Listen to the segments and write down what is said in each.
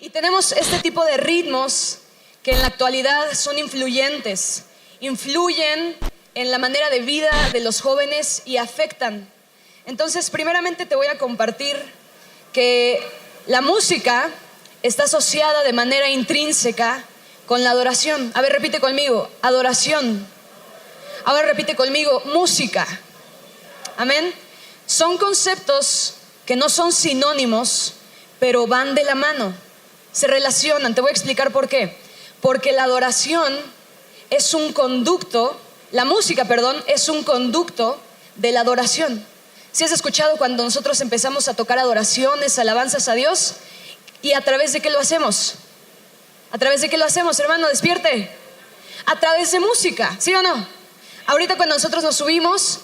Y tenemos este tipo de ritmos que en la actualidad son influyentes, influyen en la manera de vida de los jóvenes y afectan. Entonces, primeramente te voy a compartir que la música está asociada de manera intrínseca con la adoración. A ver, repite conmigo, adoración. Ahora repite conmigo, música. Amén. Son conceptos que no son sinónimos, pero van de la mano, se relacionan. Te voy a explicar por qué. Porque la adoración es un conducto, la música, perdón, es un conducto de la adoración. ¿Sí has escuchado cuando nosotros empezamos a tocar adoraciones, alabanzas a Dios? ¿Y a través de qué lo hacemos? ¿A través de qué lo hacemos, hermano? Despierte. A través de música, ¿sí o no? Ahorita cuando nosotros nos subimos,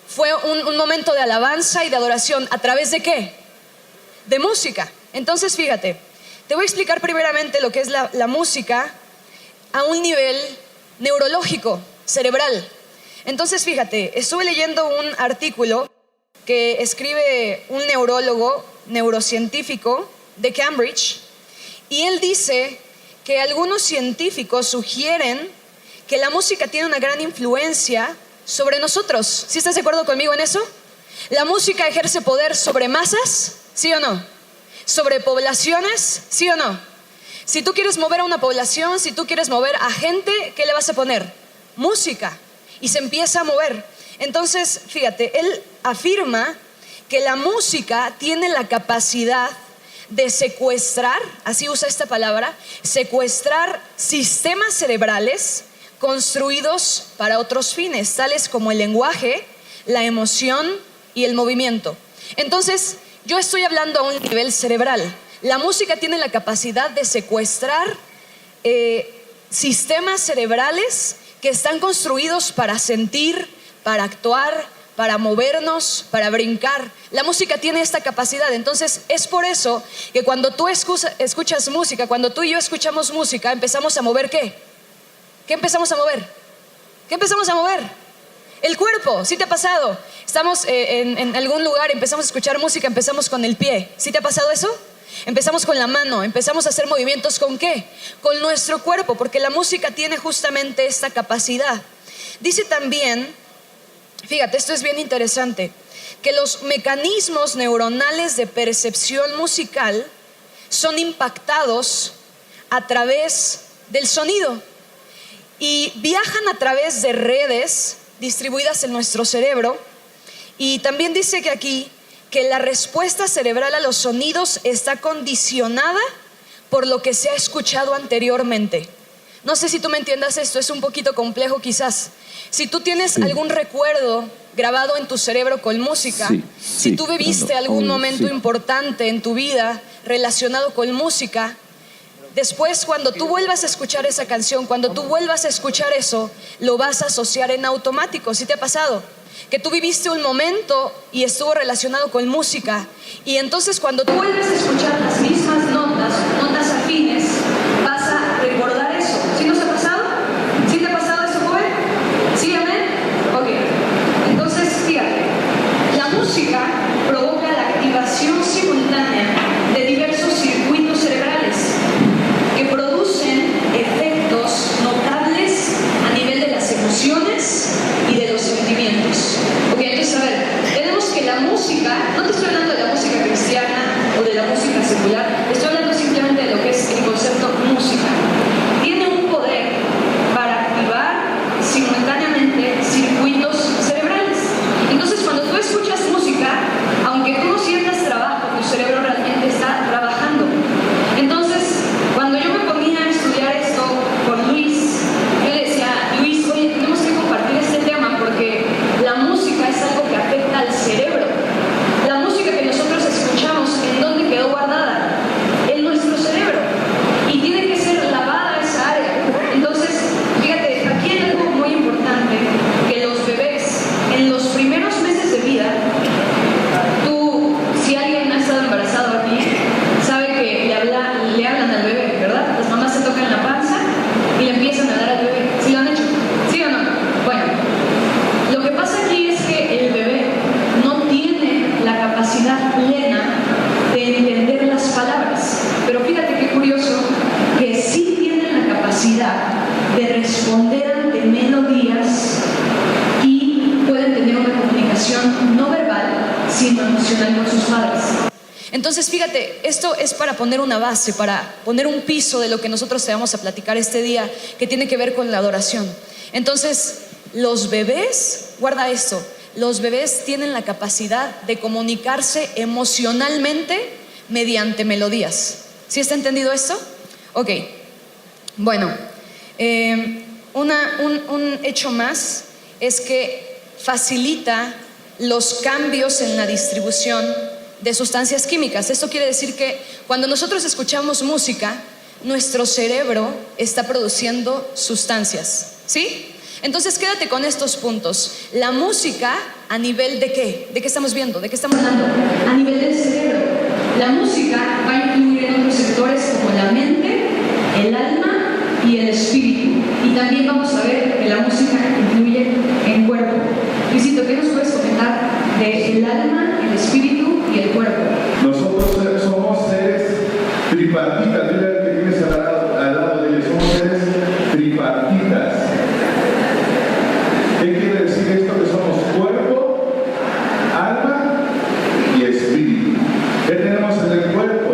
fue un momento de alabanza y de adoración. ¿A través de qué? De música. Entonces, fíjate, te voy a explicar primeramente lo que es la música a un nivel neurológico, cerebral. Entonces, fíjate, estuve leyendo un artículo que escribe un neurólogo, neurocientífico de Cambridge, y él dice que algunos científicos sugieren que la música tiene una gran influencia sobre nosotros. ¿Sí estás de acuerdo conmigo en eso? ¿La música ejerce poder sobre masas? ¿Sí o no? ¿Sobre poblaciones? ¿Sí o no? Si tú quieres mover a una población, si tú quieres mover a gente, ¿qué le vas a poner? Música. Y se empieza a mover. Entonces, fíjate, él afirma que la música tiene la capacidad de secuestrar, así usa esta palabra, secuestrar sistemas cerebrales construidos para otros fines, tales como el lenguaje, la emoción y el movimiento. Entonces, yo estoy hablando a un nivel cerebral. La música tiene la capacidad de secuestrar sistemas cerebrales que están construidos para sentir, para actuar, para movernos, para brincar. La música tiene esta capacidad. Entonces, es por eso que cuando tú escuchas música, cuando tú y yo escuchamos música, empezamos a mover ¿qué? ¿Qué empezamos a mover? ¿Qué empezamos a mover? El cuerpo. ¿Sí te ha pasado? Estamos en algún lugar, empezamos a escuchar música, empezamos con el pie. ¿Sí te ha pasado eso? Empezamos con la mano, empezamos a hacer movimientos ¿con qué? Con nuestro cuerpo, porque la música tiene justamente esta capacidad. Dice también, fíjate, esto es bien interesante, que los mecanismos neuronales de percepción musical son impactados a través del sonido y viajan a través de redes distribuidas en nuestro cerebro. Y también dice que aquí que la respuesta cerebral a los sonidos está condicionada por lo que se ha escuchado anteriormente. No sé si tú me entiendas esto, es un poquito complejo quizás. Si tú tienes algún recuerdo grabado en tu cerebro con música, si tú viviste algún momento importante en tu vida relacionado con música, después cuando tú vuelvas a escuchar esa canción, cuando tú vuelvas a escuchar eso, lo vas a asociar en automático. ¿Sí te ha pasado? Que tú viviste un momento y estuvo relacionado con música, y entonces cuando tú vuelves a escuchar las mismas notas afines, vas a recordar eso. ¿Sí nos ha pasado? ¿Sí te ha pasado eso, joven? ¿Sí, amén? Ok. Entonces, fíjate, la música provoca la activación simultánea de diversos circuitos cerebrales que producen efectos notables a nivel de las emociones y de los sentimientos. Ok, entonces a ver, tenemos que la música, no te estoy hablando de la música cristiana o de la música secular, fíjate, esto es para poner una base, para poner un piso de lo que nosotros te vamos a platicar este día, que tiene que ver con la adoración. Entonces, los bebés, guarda esto, los bebés tienen la capacidad de comunicarse emocionalmente mediante melodías. ¿Sí está entendido esto? Ok, bueno, un hecho más es que facilita los cambios en la distribución de sustancias químicas. Esto quiere decir que cuando nosotros escuchamos música, nuestro cerebro está produciendo sustancias, ¿sí? Entonces quédate con estos puntos. La música, ¿a nivel de qué? ¿De qué estamos viendo? ¿De qué estamos hablando? A nivel del cerebro. La música va a influir en otros sectores como la mente, el alma y el espíritu. Y también vamos a ver que la música influye en el cuerpo. Luisito, ¿qué nos puedes comentar del alma, el espíritu y el cuerpo? Nosotros somos seres tripartitas. Dile al que tienes al lado de ellos, somos seres tripartitas. ¿Qué quiere decir esto? Que somos cuerpo, alma y espíritu. ¿Qué tenemos en el cuerpo?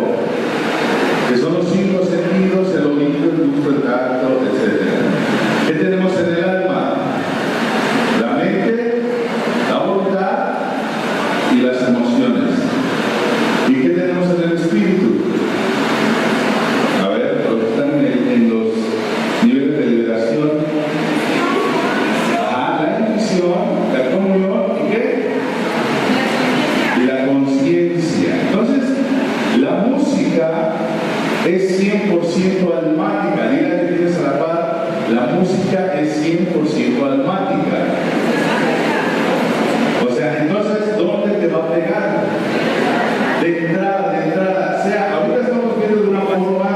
Que son los 5 sentidos, el oído, el gusto, el tacto, etc. ¿Qué tenemos en el alma? La mente, la voluntad y las emociones. ¿Y qué tenemos en el espíritu? A ver, los que están en los niveles de liberación. La intuición, la comunión y ¿qué? Y la conciencia. Entonces, la música es 100% almática. Diga que tienes a la par, la música es 100% almática. O sea, entonces, ¿dónde te va a pegar? De entrada. O sea, ahorita estamos viendo de una forma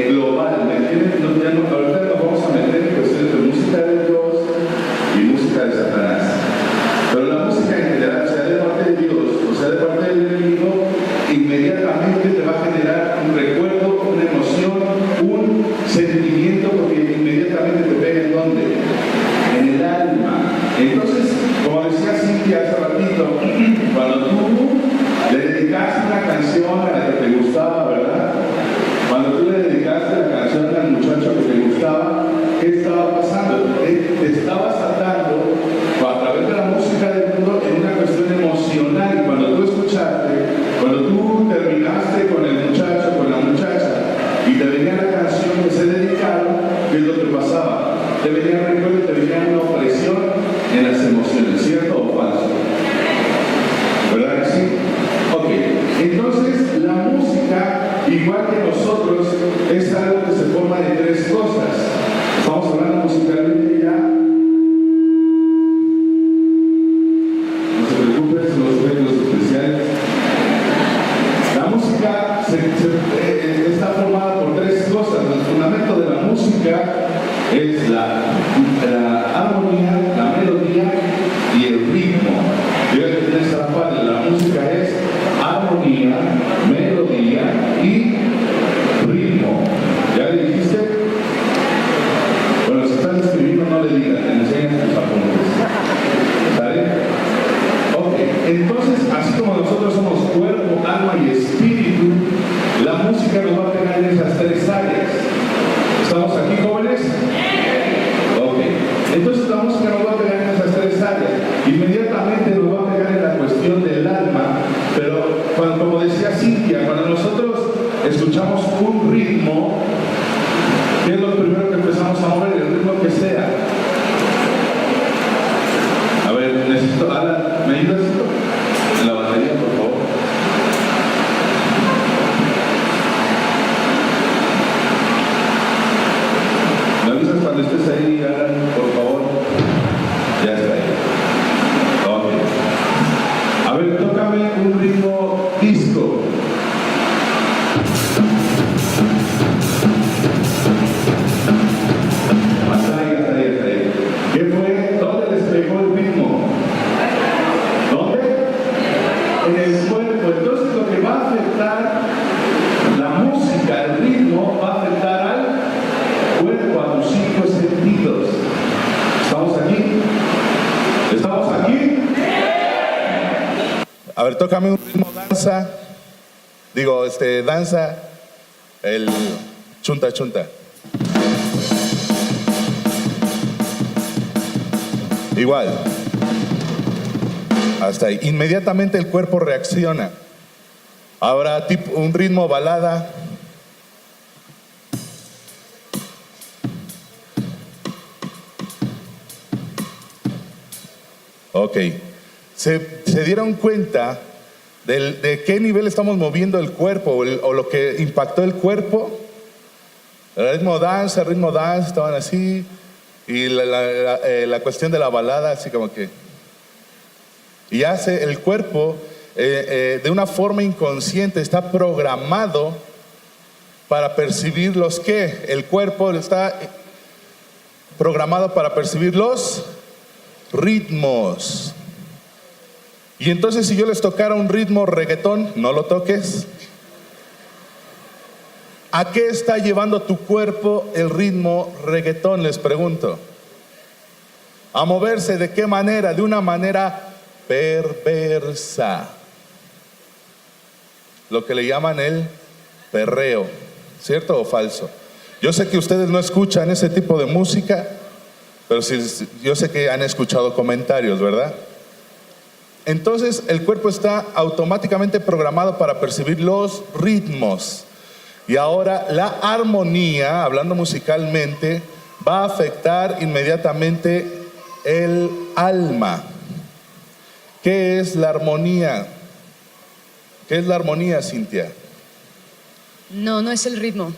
global, ¿me entiendes? Ahorita nos vamos a meter en cuestiones de música de Dios y música de Satanás. Pero la música en general, sea de parte de Dios o sea de parte del enemigo, inmediatamente te va a generar un recuerdo, una emoción, un sentimiento, porque inmediatamente te pega ¿en dónde? En el alma. Entonces, como decía Cintia hace ratito, cuando tú le dedicaste una canción a la que te gustaba, ¿verdad? Cuando tú le dedicaste la canción al muchacho que te gustaba, ¿qué estaba pasando? Te estabas atando a través de la música del mundo en una cuestión emocional. Y cuando tú escuchaste, cuando tú terminaste con el muchacho, con la muchacha, y te venía la canción que se dedicaron, ¿qué es lo que pasaba? Te venía el recuerdo y te venía una opresión en las emociones, ¿cierto o falso? ¿Verdad que sí? Ok, entonces la música, igual que nosotros, es algo que se forma de 3 cosas. Estamos hablando musicalmente ya. No se preocupen, son los efectos especiales. La música está formada por 3 cosas. El fundamento de la música es la armonía, la melodía y el ritmo. Yo que tienes esa parte, la música es armonía, melodía y ritmo. ¿Ya le dijiste? Bueno, si estás escribiendo no le digas, te enseñan tus apuntes. ¿Sale? Ok, entonces así como nosotros somos cuerpo, alma y espíritu, la música nos va a pegar en esas 3 áreas. ¿Estamos aquí, jóvenes? Ok, entonces la música nos va a pegar en esas 3 áreas. Inmediatamente nos va a pegar en la cuestión del alma, pero como decía Cintia, cuando nosotros escuchamos un ritmo, ¿qué es lo primero que empezamos a mover? El ritmo que sea. A ver, necesito, Alan, ¿me ayudas en la batería, por favor? ¿Me avisas cuando estés ahí, Alan, por favor? Ya está ahí. Ok. A ver, tócame un ritmo disco. Hasta ahí. ¿Qué fue? ¿Dónde les pegó el ritmo? ¿Dónde? En el cuerpo. Entonces lo que va a afectar la música, el ritmo, va a afectar al cuerpo, a tus 5 sentidos. ¿Estamos aquí? ¿Estamos aquí? A ver, tócame un ritmo danza. danza el chunta chunta. Igual. Hasta ahí. Inmediatamente el cuerpo reacciona. Ahora tipo un ritmo balada. Ok. ¿Se dieron cuenta de qué nivel estamos moviendo el cuerpo o lo que impactó el cuerpo? El ritmo dance, estaban así. Y la cuestión de la balada, así como que... Y hace el cuerpo de una forma inconsciente, está programado para percibir los qué. El cuerpo está programado para percibir los ritmos. Y entonces si yo les tocara un ritmo reggaetón, no lo toques. ¿A qué está llevando tu cuerpo el ritmo reggaetón? Les pregunto. ¿A moverse de qué manera? De una manera perversa. Lo que le llaman el perreo. ¿Cierto o falso? Yo sé que ustedes no escuchan ese tipo de música, pero sí, yo sé que han escuchado comentarios, ¿verdad? Entonces el cuerpo está automáticamente programado para percibir los ritmos. Y ahora la armonía, hablando musicalmente, va a afectar inmediatamente el alma. ¿Qué es la armonía? ¿Qué es la armonía, Cintia? No, no es el ritmo.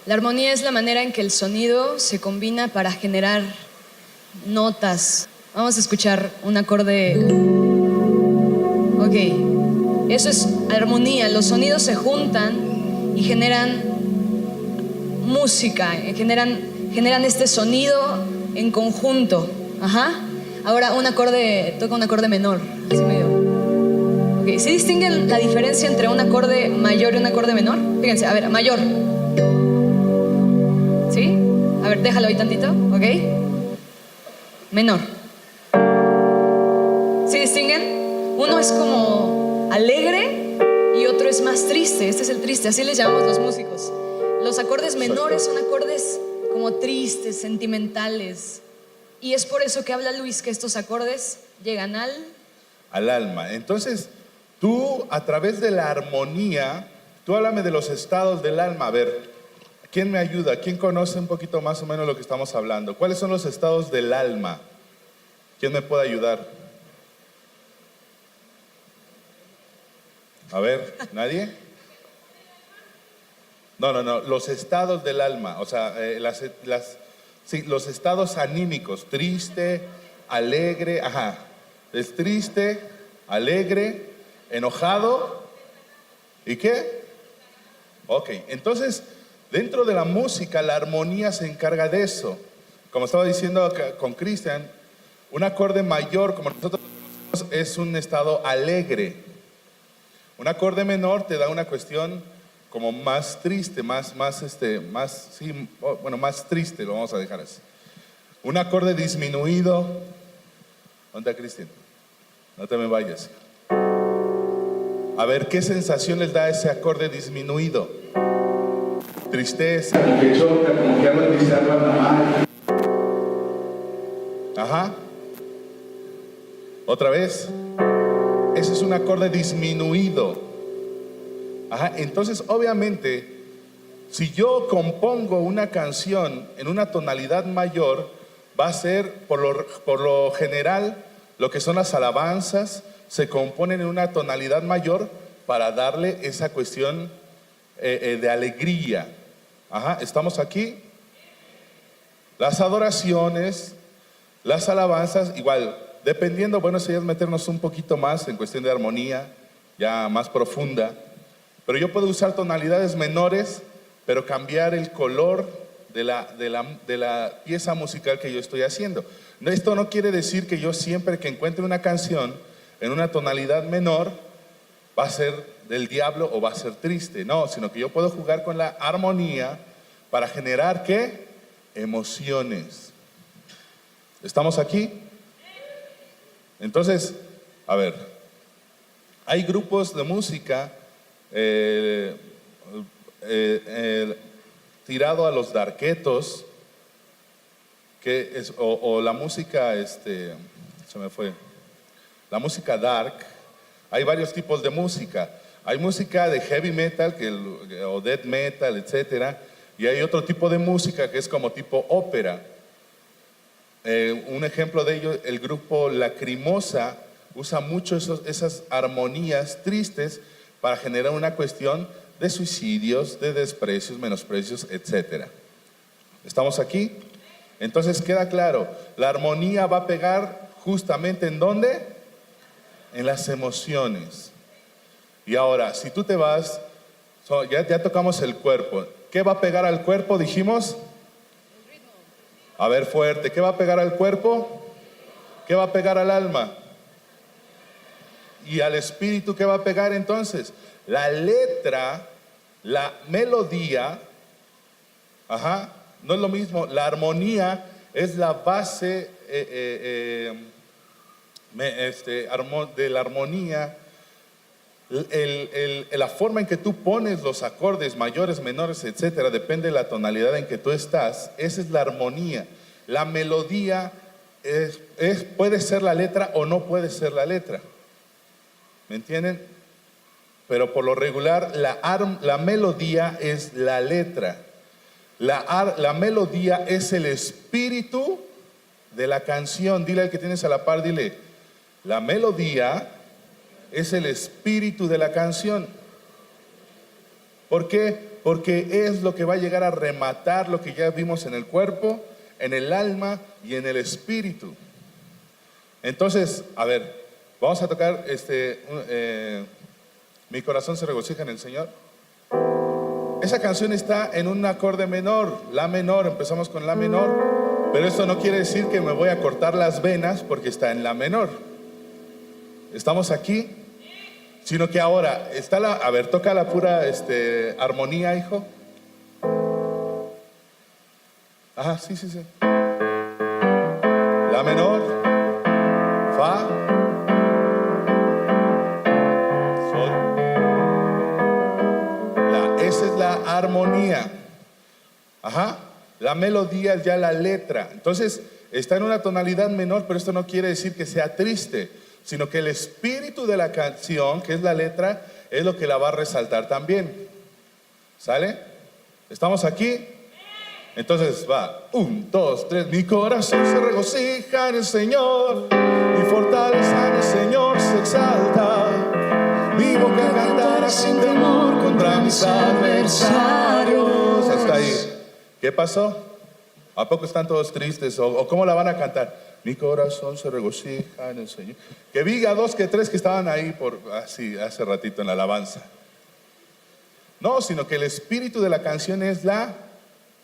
La armonía es la manera en que el sonido se combina para generar notas. Vamos a escuchar un acorde. Ok, eso es armonía. Los sonidos se juntan y generan música, generan este sonido en conjunto. Ajá. Ahora toca un acorde menor, así medio. Ok, ¿sí distinguen la diferencia entre un acorde mayor y un acorde menor? Fíjense, a ver, mayor. ¿Sí? A ver, déjalo ahí tantito, ¿ok? Menor. ¿Sí distinguen? Uno es como alegre y otro es más triste. Este es el triste, así les llamamos los músicos. Los acordes menores son acordes como tristes, sentimentales. Y es por eso que habla Luis que estos acordes llegan al alma. Entonces, tú a través de la armonía, tú háblame de los estados del alma. A ver, ¿quién me ayuda? ¿Quién conoce un poquito más o menos lo que estamos hablando? ¿Cuáles son los estados del alma? ¿Quién me puede ayudar? A ver, ¿nadie? No, los estados del alma, o sea, sí, los estados anímicos, triste, alegre, ajá, es triste, alegre, enojado, ¿y qué? Ok, entonces, dentro de la música, la armonía se encarga de eso. Como estaba diciendo con Cristian, un acorde mayor, como nosotros es un estado alegre. Un acorde menor te da una cuestión como más triste, más triste, lo vamos a dejar así. Un acorde disminuido. ¿Dónde está Cristian? No te me vayas. A ver, ¿qué sensación les da ese acorde disminuido? Tristeza. Como que choca, como que algo dice algo anda mal. Ajá. Otra vez. Ese es un acorde disminuido. Ajá. Entonces, obviamente, si yo compongo una canción en una tonalidad mayor, va a ser, por lo general, lo que son las alabanzas, se componen en una tonalidad mayor para darle esa cuestión de alegría. Ajá. ¿Estamos aquí? Las adoraciones, las alabanzas, igual. Dependiendo, bueno, si es meternos un poquito más en cuestión de armonía, ya más profunda, pero yo puedo usar tonalidades menores, pero cambiar el color de la pieza musical que yo estoy haciendo. Esto no quiere decir que yo siempre que encuentre una canción en una tonalidad menor va a ser del diablo o va a ser triste, no, sino que yo puedo jugar con la armonía para generar, ¿qué? Emociones. ¿Estamos aquí? Entonces, a ver, hay grupos de música eh, tirado a los darketos, o la música, se me fue, la música dark. Hay varios tipos de música. Hay música de heavy metal o death metal, etcétera, y hay otro tipo de música que es como tipo ópera. Un ejemplo de ello, el grupo Lacrimosa usa mucho esas armonías tristes para generar una cuestión de suicidios, de desprecios, menosprecios, etcétera. ¿Estamos aquí? Entonces queda claro, la armonía va a pegar justamente ¿en dónde? En las emociones. Y ahora, si tú te vas, ya tocamos el cuerpo. ¿Qué va a pegar al cuerpo, dijimos? A ver, fuerte. ¿Qué va a pegar al cuerpo? ¿Qué va a pegar al alma? ¿Y al espíritu qué va a pegar entonces? La letra, la melodía, no es lo mismo. La armonía es la base de la armonía. La forma en que tú pones los acordes mayores, menores, etcétera, depende de la tonalidad en que tú estás. Esa es la armonía. La melodía puede ser la letra o no puede ser la letra. ¿Me entienden? Pero por lo regular la melodía es la letra. La melodía es el espíritu de la canción. Dile al que tienes a la par, dile, la melodía es el espíritu de la canción. ¿Por qué? Porque es lo que va a llegar a rematar lo que ya vimos en el cuerpo, en el alma y en el espíritu. Entonces, a ver, vamos a tocar Mi corazón se regocija en el Señor. Esa canción está en un acorde menor, la menor, empezamos con la menor, pero esto no quiere decir que me voy a cortar las venas porque está en la menor. ¿Estamos aquí? Sino que ahora está a ver, toca la pura armonía, hijo. Ajá, sí. La menor, fa, sol. Esa es la armonía. Ajá. La melodía es ya la letra. Entonces, está en una tonalidad menor, pero esto no quiere decir que sea triste, sino que el espíritu de la canción, que es la letra, es lo que la va a resaltar también. ¿Sale? ¿Estamos aquí? Entonces va, 1, 2, 3. Mi corazón se regocija en el Señor, mi fortaleza en el Señor se exalta. Mi boca cantará sin temor contra mis adversarios. Hasta ahí. ¿Qué pasó? ¿A poco están todos tristes? ¿O cómo la van a cantar? Mi corazón se regocija en el Señor. Que vi a 2 que 3 que estaban ahí así hace ratito en la alabanza. No, sino que el espíritu de la canción es la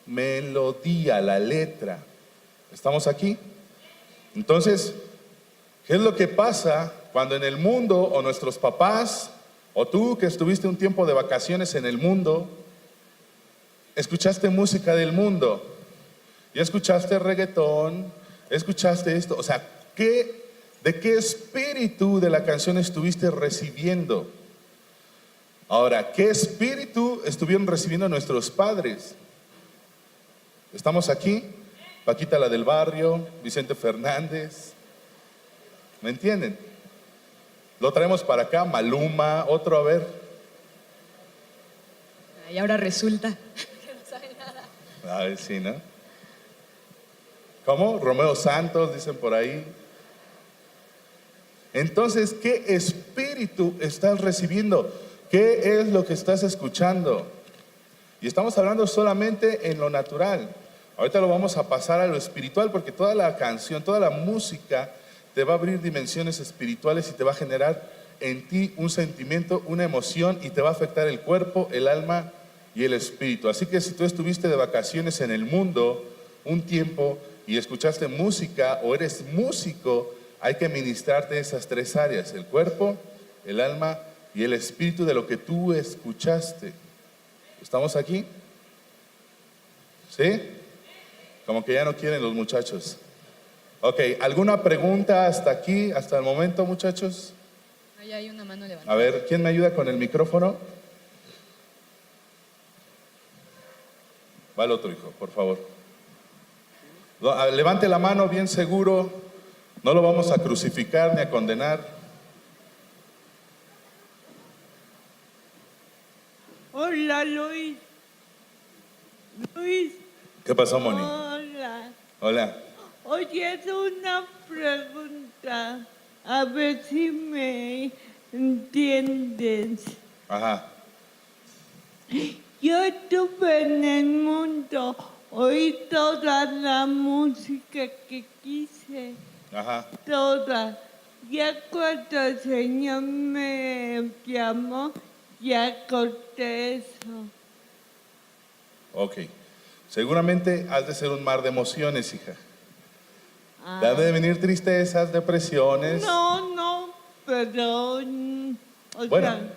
melodía, la letra. ¿Estamos aquí? Entonces, ¿qué es lo que pasa cuando en el mundo, o nuestros papás, o tú que estuviste un tiempo de vacaciones en el mundo, escuchaste música del mundo? Ya escuchaste reggaetón, escuchaste esto, o sea, ¿de qué espíritu de la canción estuviste recibiendo? Ahora, ¿qué espíritu estuvieron recibiendo nuestros padres? ¿Estamos aquí? Paquita la del barrio, Vicente Fernández, ¿me entienden? Lo traemos para acá, Maluma, otro, a ver. Y ahora resulta que no sabe nada. A ver, sí, ¿no? ¿Cómo? Romeo Santos, dicen por ahí. Entonces, ¿qué espíritu estás recibiendo? ¿Qué es lo que estás escuchando? Y estamos hablando solamente en lo natural. Ahorita lo vamos a pasar a lo espiritual, porque toda la canción, toda la música te va a abrir dimensiones espirituales y te va a generar en ti un sentimiento, una emoción, y te va a afectar el cuerpo, el alma y el espíritu. Así que si tú estuviste de vacaciones en el mundo un tiempo y escuchaste música o eres músico, hay que ministrarte esas 3 áreas: el cuerpo, el alma y el espíritu de lo que tú escuchaste. ¿Estamos aquí? ¿Sí? Como que ya no quieren los muchachos. Ok, ¿alguna pregunta hasta aquí, hasta el momento, muchachos? Ahí hay una mano levantada. A ver, ¿quién me ayuda con el micrófono? Va el otro hijo, por favor. Levante la mano bien seguro. No lo vamos a crucificar ni a condenar. Hola, Luis. Luis. ¿Qué pasó, Moni? Hola. Hola. Oye, es una pregunta. A ver si me entiendes. Ajá. Yo estuve en el mundo, oí toda la música que quise, Ajá. toda. Ya cuando el Señor me llamó, ya corté eso. Ok. Seguramente has de ser un mar de emociones, hija. Ah. Te han de venir tristezas, depresiones. No, pero... o Bueno, sea,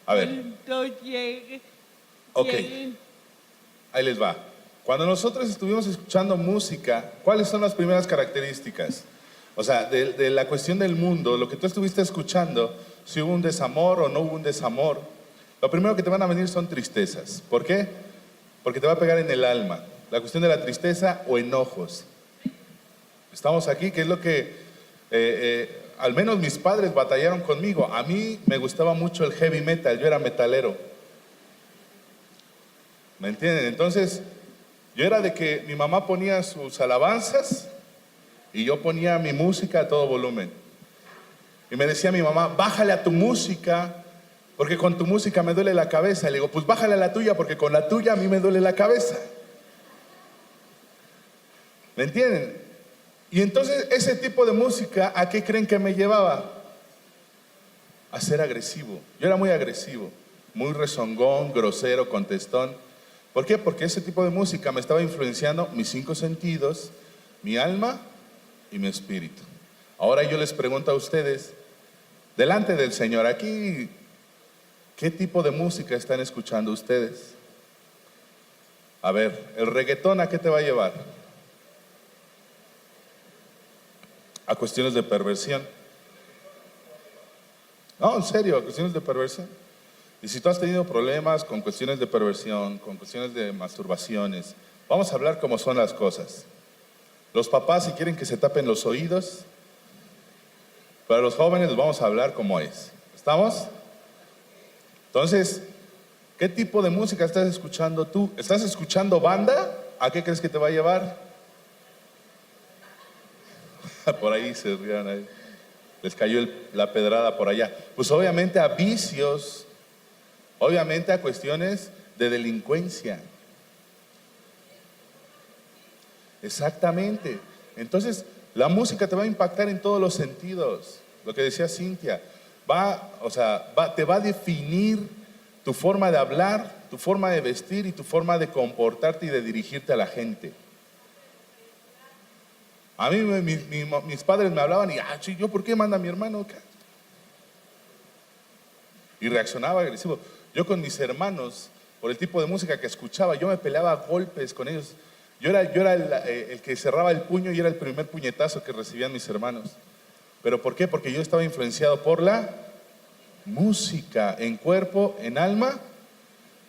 a ver. cuando llegue... Ok. llegue- Ahí les va. Cuando nosotros estuvimos escuchando música, ¿cuáles son las primeras características? O sea, de la cuestión del mundo, lo que tú estuviste escuchando, si hubo un desamor o no hubo un desamor, lo primero que te van a venir son tristezas. ¿Por qué? Porque te va a pegar en el alma. La cuestión de la tristeza o enojos. Estamos aquí, que es lo que al menos mis padres batallaron conmigo. A mí me gustaba mucho el heavy metal, yo era metalero. ¿Me entienden? Entonces, yo era de que mi mamá ponía sus alabanzas y yo ponía mi música a todo volumen. Y me decía mi mamá, bájale a tu música, porque con tu música me duele la cabeza. Le digo, pues bájale a la tuya, porque con la tuya a mí me duele la cabeza. ¿Me entienden? Y entonces ese tipo de música, ¿a qué creen que me llevaba? A ser agresivo. Yo era muy agresivo, muy rezongón, grosero, contestón. ¿Por qué? Porque ese tipo de música me estaba influenciando mis 5 sentidos, mi alma y mi espíritu. Ahora yo les pregunto a ustedes, delante del Señor, aquí, ¿qué tipo de música están escuchando ustedes? A ver, el reggaetón, ¿a qué te va a llevar? A cuestiones de perversión. No, en serio, a cuestiones de perversión. Y si tú has tenido problemas con cuestiones de perversión, con cuestiones de masturbaciones, vamos a hablar cómo son las cosas. Los papás, si quieren que se tapen los oídos, para los jóvenes les vamos a hablar cómo es. ¿Estamos? Entonces, ¿qué tipo de música estás escuchando tú? ¿Estás escuchando banda? ¿A qué crees que te va a llevar? Por ahí se rían ahí. Les cayó la pedrada por allá. Pues obviamente a vicios, obviamente a cuestiones de delincuencia. Exactamente. Entonces, la música te va a impactar en todos los sentidos. Lo que decía Cintia, te va a definir tu forma de hablar, tu forma de vestir y tu forma de comportarte y de dirigirte a la gente. A mí mis padres me hablaban y, ¿yo por qué manda a mi hermano acá? Y reaccionaba agresivo. Yo con mis hermanos, por el tipo de música que escuchaba, yo me peleaba a golpes con ellos. Yo era el que cerraba el puño y era el primer puñetazo que recibían mis hermanos. ¿Pero por qué? Porque yo estaba influenciado por la música, en cuerpo, en alma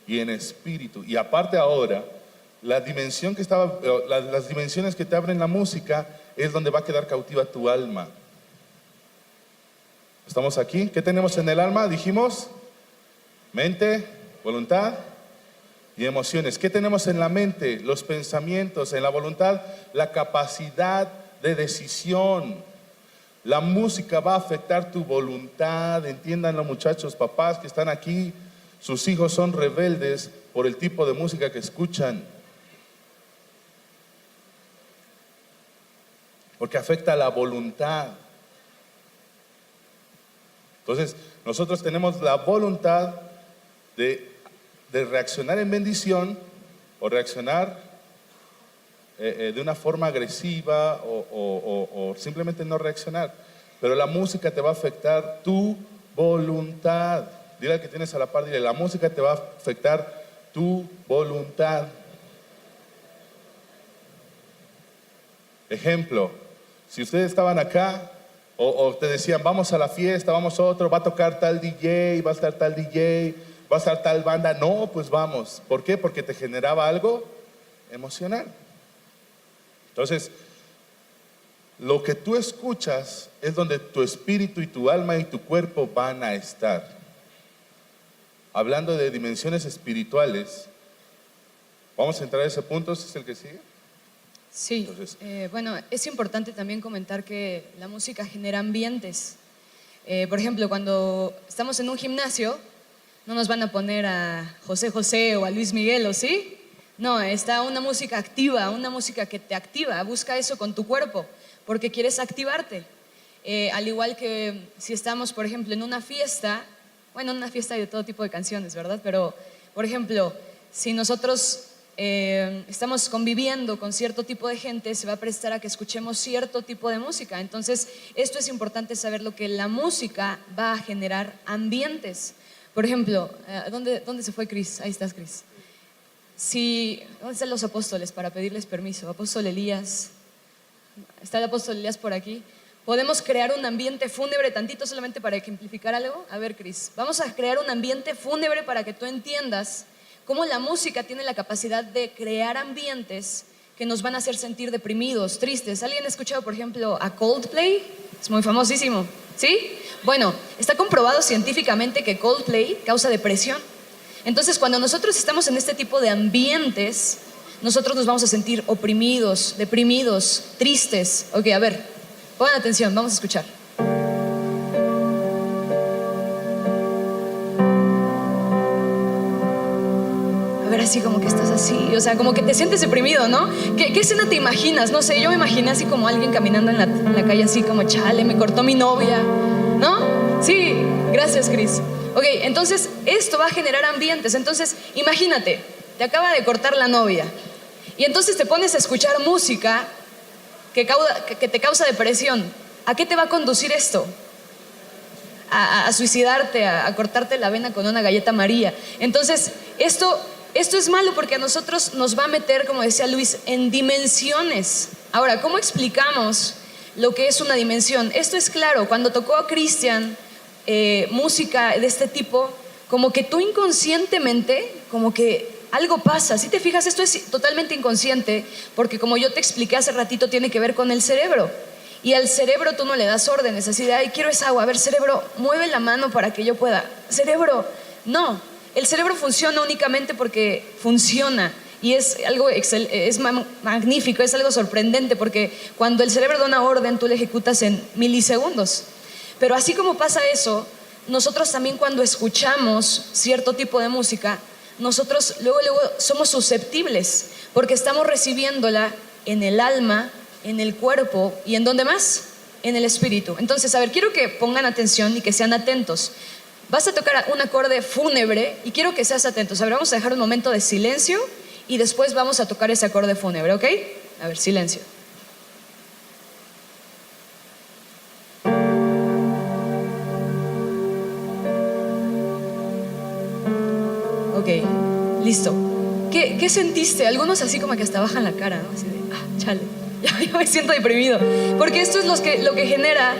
y en espíritu. Y aparte ahora, las dimensiones que te abren la música es donde va a quedar cautiva tu alma. ¿Estamos aquí? ¿Qué tenemos en el alma? Dijimos, mente, voluntad y emociones. ¿Qué tenemos en la mente? Los pensamientos. En la voluntad, la capacidad de decisión. La música va a afectar tu voluntad. Entiéndanlo, muchachos, papás que están aquí. Sus hijos son rebeldes por el tipo de música que escuchan. Porque afecta la voluntad. Entonces, nosotros tenemos la voluntad de reaccionar en bendición o reaccionar de una forma agresiva o simplemente no reaccionar. Pero la música te va a afectar tu voluntad. Dile al que tienes a la par, dile, la música te va a afectar tu voluntad. Ejemplo, si ustedes estaban acá o te decían, vamos a la fiesta, vamos a otro, va a tocar tal DJ, va a estar tal DJ, va a estar tal banda. No, pues vamos. ¿Por qué? Porque te generaba algo emocional. Entonces, lo que tú escuchas es donde tu espíritu y tu alma y tu cuerpo van a estar. Hablando de dimensiones espirituales, ¿vamos a entrar a ese punto? ¿Ese es el que sigue? Sí, Entonces, bueno, es importante también comentar que la música genera ambientes. Por ejemplo, cuando estamos en un gimnasio, no nos van a poner a José José o a Luis Miguel, ¿o sí? No, está una música activa, una música que te activa. Busca eso con tu cuerpo, porque quieres activarte. Al igual que si estamos, por ejemplo, en una fiesta, bueno, en una fiesta hay de todo tipo de canciones, ¿verdad? Pero, por ejemplo, si nosotros estamos conviviendo con cierto tipo de gente, se va a prestar a que escuchemos cierto tipo de música. Entonces, esto es importante saber, lo que la música va a generar ambientes. Por ejemplo, ¿dónde se fue Cris? Ahí estás, Cris. ¿Dónde están los apóstoles para pedirles permiso? Apóstol Elías. ¿Está el apóstol Elías por aquí? ¿Podemos crear un ambiente fúnebre tantito solamente para ejemplificar algo? A ver, Cris, vamos a crear un ambiente fúnebre para que tú entiendas cómo la música tiene la capacidad de crear ambientes que nos van a hacer sentir deprimidos, tristes. ¿Alguien ha escuchado, por ejemplo, a Coldplay? Es muy famosísimo, ¿sí? Bueno, está comprobado científicamente que Coldplay causa depresión. Entonces, cuando nosotros estamos en este tipo de ambientes, nosotros nos vamos a sentir oprimidos, deprimidos, tristes. Ok, a ver, pongan atención, vamos a escuchar. A ver, así como que estás así, o sea, como que te sientes deprimido, ¿no? ¿Qué escena te imaginas? No sé, yo me imaginé así como alguien caminando en la calle, así como, chale, me cortó mi novia, ¿no? Sí, gracias, Cris. Ok, entonces esto va a generar ambientes. Entonces, imagínate, te acaba de cortar la novia y entonces te pones a escuchar música que te causa depresión. ¿A qué te va a conducir esto? A suicidarte, a cortarte la vena con una galleta María. Entonces, esto es malo porque a nosotros nos va a meter, como decía Luis, en dimensiones. Ahora, ¿cómo explicamos lo que es una dimensión? Esto es claro, cuando tocó a Cristian música de este tipo, como que tú inconscientemente, como que algo pasa. Si te fijas, esto es totalmente inconsciente, porque como yo te expliqué hace ratito, tiene que ver con el cerebro. Y al cerebro tú no le das órdenes, así de, ay, quiero esa agua. A ver, cerebro, mueve la mano para que yo pueda. Cerebro, no. El cerebro funciona únicamente porque funciona. Y es algo magnífico, es algo sorprendente, porque cuando el cerebro da una orden, tú la ejecutas en milisegundos. Pero así como pasa eso, nosotros también cuando escuchamos cierto tipo de música, nosotros luego somos susceptibles, porque estamos recibiéndola en el alma, en el cuerpo y ¿en dónde más? En el espíritu. Entonces, a ver, quiero que pongan atención y que sean atentos. Vas a tocar un acorde fúnebre y quiero que seas atentos. A ver, vamos a dejar un momento de silencio y después vamos a tocar ese acorde fúnebre, ¿ok? A ver, silencio. Ok, listo. ¿Qué sentiste? Algunos así como que hasta bajan la cara, ¿no? Así de, chale, ya me siento deprimido. Porque esto es lo que genera,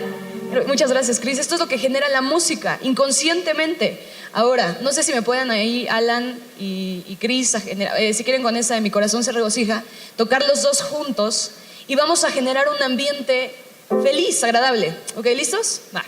muchas gracias, Cris, esto es lo que genera la música, inconscientemente. Ahora, no sé si me pueden ahí, Alan y Cris, si quieren con esa de Mi Corazón se regocija, tocar los dos juntos y vamos a generar un ambiente feliz, agradable. ¿Ok, listos? Va.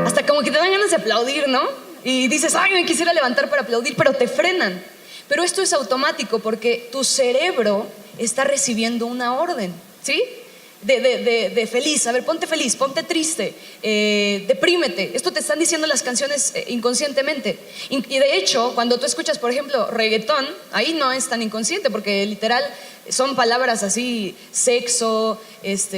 Hasta como que te dan ganas de aplaudir, ¿no? Y dices, ay, me quisiera levantar para aplaudir, pero te frenan. Pero esto es automático porque tu cerebro está recibiendo una orden, ¿sí? De feliz, a ver, ponte feliz, ponte triste, deprímete. Esto te están diciendo las canciones inconscientemente. Y de hecho, cuando tú escuchas, por ejemplo, reggaetón, ahí no es tan inconsciente porque literal son palabras así, sexo, es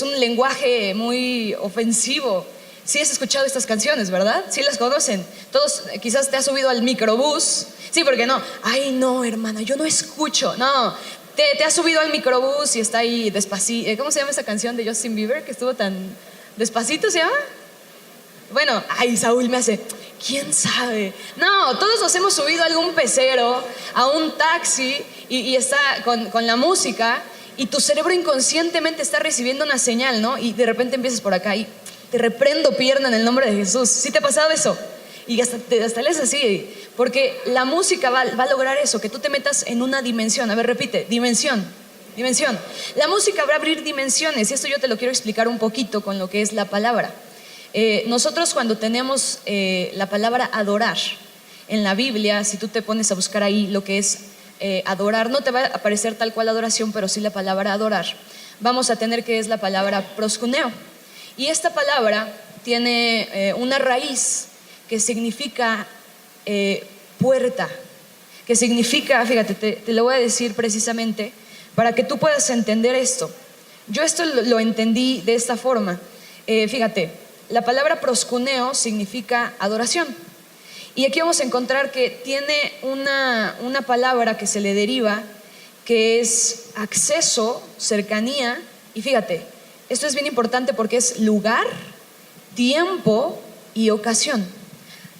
un lenguaje muy ofensivo. Sí has escuchado estas canciones, ¿verdad? Sí las conocen. Todos, quizás te has subido al microbús. Sí, porque no. Ay, no, hermana, yo no escucho. No, te has subido al microbús y está ahí despacito. ¿Cómo se llama esa canción de Justin Bieber que estuvo tan despacito, se llama? Bueno, ay, Saúl me hace, ¿quién sabe? No, todos nos hemos subido a algún pecero, a un taxi y está con la música y tu cerebro inconscientemente está recibiendo una señal, ¿no? Y de repente empiezas por acá y te reprendo pierna en el nombre de Jesús. ¿Sí te ha pasado eso? Y hasta lees así, porque la música va a lograr eso, que tú te metas en una dimensión. A ver, repite, dimensión. La música va a abrir dimensiones, y esto yo te lo quiero explicar un poquito con lo que es la palabra. Nosotros cuando tenemos la palabra adorar en la Biblia, si tú te pones a buscar ahí lo que es adorar, no te va a aparecer tal cual adoración, pero sí la palabra adorar. Vamos a tener que es la palabra proskuneo. Y esta palabra tiene una raíz que significa puerta, que significa, fíjate, te lo voy a decir precisamente para que tú puedas entender esto. Yo esto lo entendí de esta forma. Fíjate, la palabra proskuneo significa adoración. Y aquí vamos a encontrar que tiene una palabra que se le deriva, que es acceso, cercanía. Y fíjate, esto es bien importante porque es lugar, tiempo y ocasión.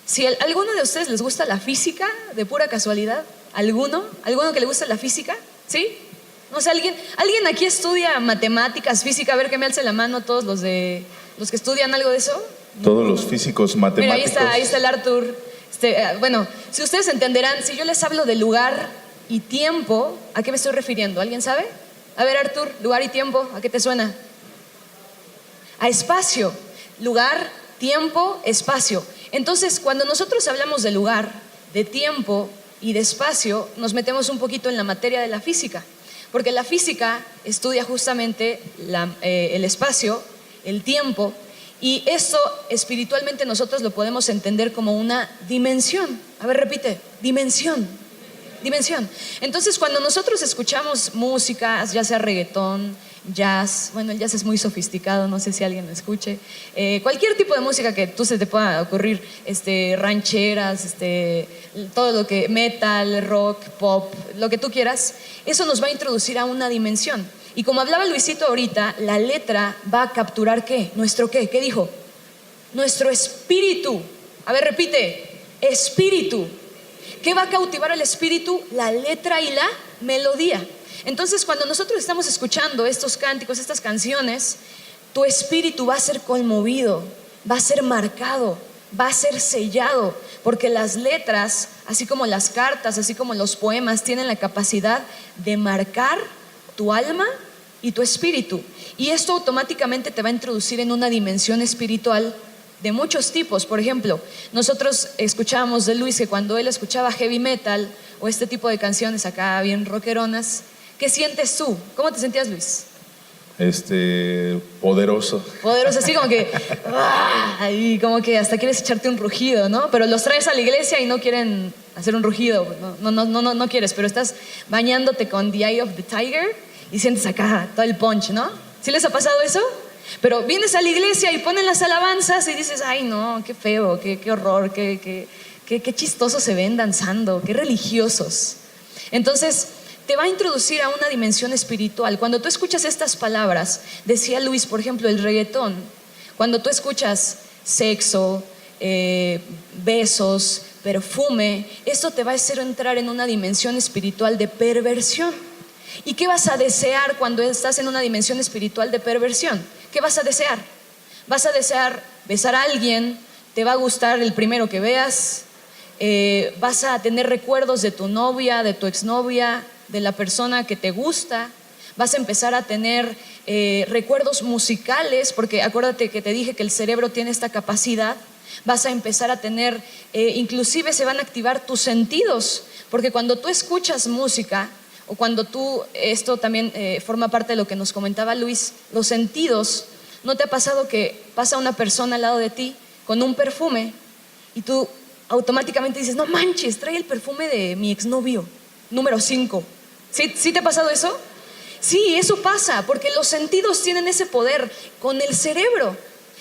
Si a alguno de ustedes les gusta la física, de pura casualidad, ¿alguno que le gusta la física? ¿Sí? No sé, ¿alguien aquí estudia matemáticas, física? A ver, que me alce la mano todos los que estudian algo de eso. Todos los físicos matemáticos. Mira, ahí está el Artur. Bueno, si ustedes entenderán, si yo les hablo de lugar y tiempo, ¿a qué me estoy refiriendo? ¿Alguien sabe? A ver, Artur, lugar y tiempo, ¿a qué te suena? A espacio. Lugar, tiempo, espacio. Entonces, cuando nosotros hablamos de lugar, de tiempo y de espacio, nos metemos un poquito en la materia de la física, porque la física estudia justamente el espacio, el tiempo, y esto espiritualmente nosotros lo podemos entender como una dimensión. A ver, repite, dimensión. Entonces, cuando nosotros escuchamos música, ya sea reggaetón, jazz, bueno, el jazz es muy sofisticado, no sé si alguien lo escuche, cualquier tipo de música que tú se te pueda ocurrir, rancheras, todo lo que metal, rock, pop, lo que tú quieras, eso nos va a introducir a una dimensión. Y como hablaba Luisito ahorita, la letra va a capturar ¿qué? ¿Nuestro qué? ¿Qué dijo? Nuestro espíritu. A ver, repite, espíritu. ¿Qué va a cautivar el espíritu? La letra y la melodía. Entonces, cuando nosotros estamos escuchando estos cánticos, estas canciones, tu espíritu va a ser conmovido, va a ser marcado, va a ser sellado, porque las letras, así como las cartas, así como los poemas, tienen la capacidad de marcar tu alma y tu espíritu. Y esto automáticamente te va a introducir en una dimensión espiritual de muchos tipos. Por ejemplo, nosotros escuchábamos de Luis que cuando él escuchaba heavy metal o este tipo de canciones acá bien rockeronas, ¿qué sientes tú? ¿Cómo te sentías, Luis? Poderoso, así como que y como que hasta quieres echarte un rugido, ¿no? Pero los traes a la iglesia y no quieren hacer un rugido, no quieres, pero estás bañándote con The Eye of the Tiger y sientes acá todo el punch, ¿no? ¿Sí les ha pasado eso? Pero vienes a la iglesia y ponen las alabanzas y dices, ay no, qué feo, qué horror, qué chistosos se ven danzando, qué religiosos. Entonces te va a introducir a una dimensión espiritual. Cuando tú escuchas estas palabras, decía Luis, por ejemplo, el reggaetón, cuando tú escuchas sexo, besos, perfume, esto te va a hacer entrar en una dimensión espiritual de perversión. ¿Y qué vas a desear cuando estás en una dimensión espiritual de perversión? ¿Qué vas a desear? Vas a desear besar a alguien, te va a gustar el primero que veas, vas a tener recuerdos de tu novia, de tu exnovia, de la persona que te gusta, vas a empezar a tener recuerdos musicales, porque acuérdate que te dije que el cerebro tiene esta capacidad. Vas a empezar a tener, inclusive se van a activar tus sentidos, porque cuando tú escuchas música, o cuando esto también forma parte de lo que nos comentaba Luis, los sentidos. ¿No te ha pasado que pasa una persona al lado de ti con un perfume y tú automáticamente dices, no manches, trae el perfume de mi exnovio, número 5? ¿Sí te ha pasado eso? Sí, eso pasa, porque los sentidos tienen ese poder con el cerebro.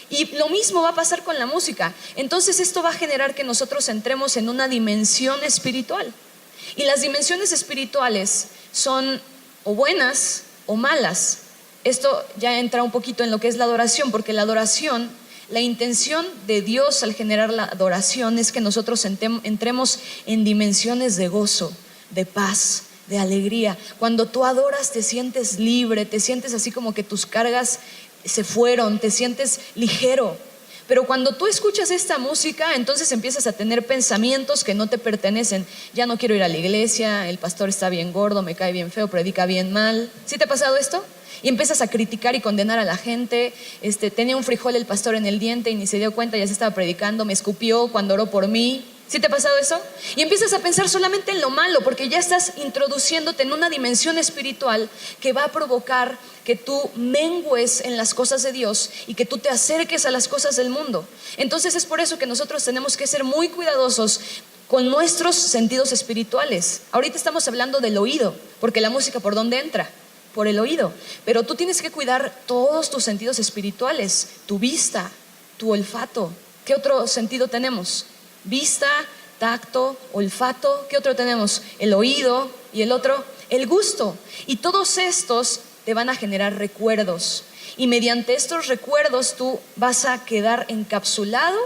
Y lo mismo va a pasar con la música. Entonces esto va a generar que nosotros entremos en una dimensión espiritual. Y las dimensiones espirituales son o buenas o malas. Esto ya entra un poquito en lo que es la adoración, porque la adoración, la intención de Dios al generar la adoración es que nosotros entremos en dimensiones de gozo, de paz, de alegría. Cuando tú adoras te sientes libre, te sientes así como que tus cargas se fueron, te sientes ligero. Pero cuando tú escuchas esta música, entonces empiezas a tener pensamientos que no te pertenecen. Ya no quiero ir a la iglesia, el pastor está bien gordo, me cae bien feo, predica bien mal. ¿Sí te ha pasado esto? Y empiezas a criticar y condenar a la gente. Tenía un frijol el pastor en el diente y ni se dio cuenta, ya se estaba predicando, me escupió cuando oró por mí. ¿Sí te ha pasado eso? Y empiezas a pensar solamente en lo malo, porque ya estás introduciéndote en una dimensión espiritual que va a provocar que tú mengues en las cosas de Dios y que tú te acerques a las cosas del mundo. Entonces es por eso que nosotros tenemos que ser muy cuidadosos con nuestros sentidos espirituales. Ahorita estamos hablando del oído, porque la música, ¿por dónde entra? Por el oído. Pero tú tienes que cuidar todos tus sentidos espirituales, tu vista, tu olfato. ¿Qué otro sentido tenemos? Vista, tacto, olfato. ¿Qué otro tenemos? El oído. Y el otro, el gusto. Y todos estos te van a generar recuerdos. Y mediante estos recuerdos tú vas a quedar encapsulado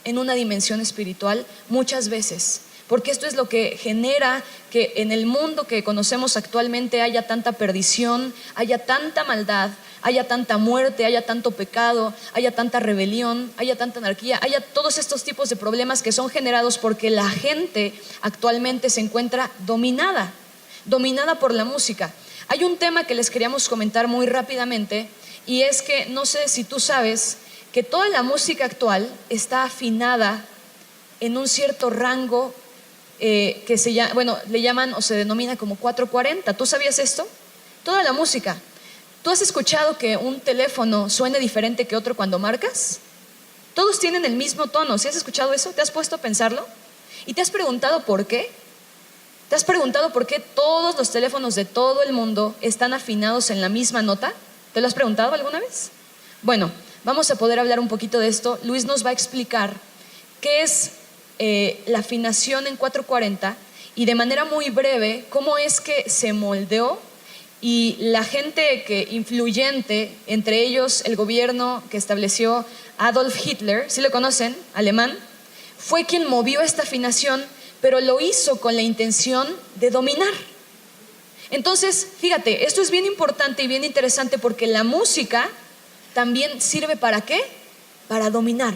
en una dimensión espiritual muchas veces. Porque esto es lo que genera que en el mundo que conocemos actualmente haya tanta perdición, haya tanta maldad, haya tanta muerte, haya tanto pecado, haya tanta rebelión, haya tanta anarquía, haya todos estos tipos de problemas que son generados porque la gente actualmente se encuentra dominada por la música. Hay un tema que les queríamos comentar muy rápidamente, y es que no sé si tú sabes que toda la música actual está afinada en un cierto rango que se llama, bueno, le llaman o se denomina como 440. ¿Tú sabías esto? Toda la música. ¿Tú has escuchado que un teléfono suene diferente que otro cuando marcas? Todos tienen el mismo tono. ¿Sí has escuchado eso? ¿Te has puesto a pensarlo? ¿Y te has preguntado por qué? ¿Te has preguntado por qué todos los teléfonos de todo el mundo están afinados en la misma nota? ¿Te lo has preguntado alguna vez? Bueno, vamos a poder hablar un poquito de esto. Luis nos va a explicar qué es la afinación en 440 y de manera muy breve cómo es que se moldeó, y la gente influyente, entre ellos el gobierno que estableció Adolf Hitler, ¿sí lo conocen? Alemán, fue quien movió esta afinación, pero lo hizo con la intención de dominar. Entonces, fíjate, esto es bien importante y bien interesante, porque la música también sirve ¿para qué? Para dominar,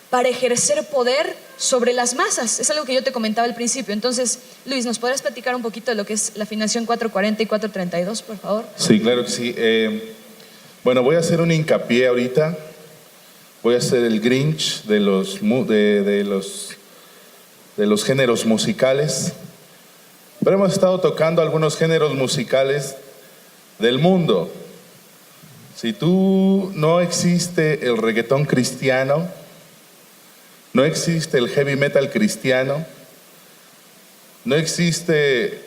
para ejercer poder sobre las masas. Es algo que yo te comentaba al principio. Entonces, Luis, ¿nos podrás platicar un poquito de lo que es la afinación 440 y 432, por favor? Sí, claro que sí. Bueno, voy a hacer un hincapié ahorita. Voy a hacer el Grinch de los géneros musicales. Pero hemos estado tocando algunos géneros musicales del mundo. Si tú no existe el reggaetón cristiano, no existe el heavy metal cristiano, no existe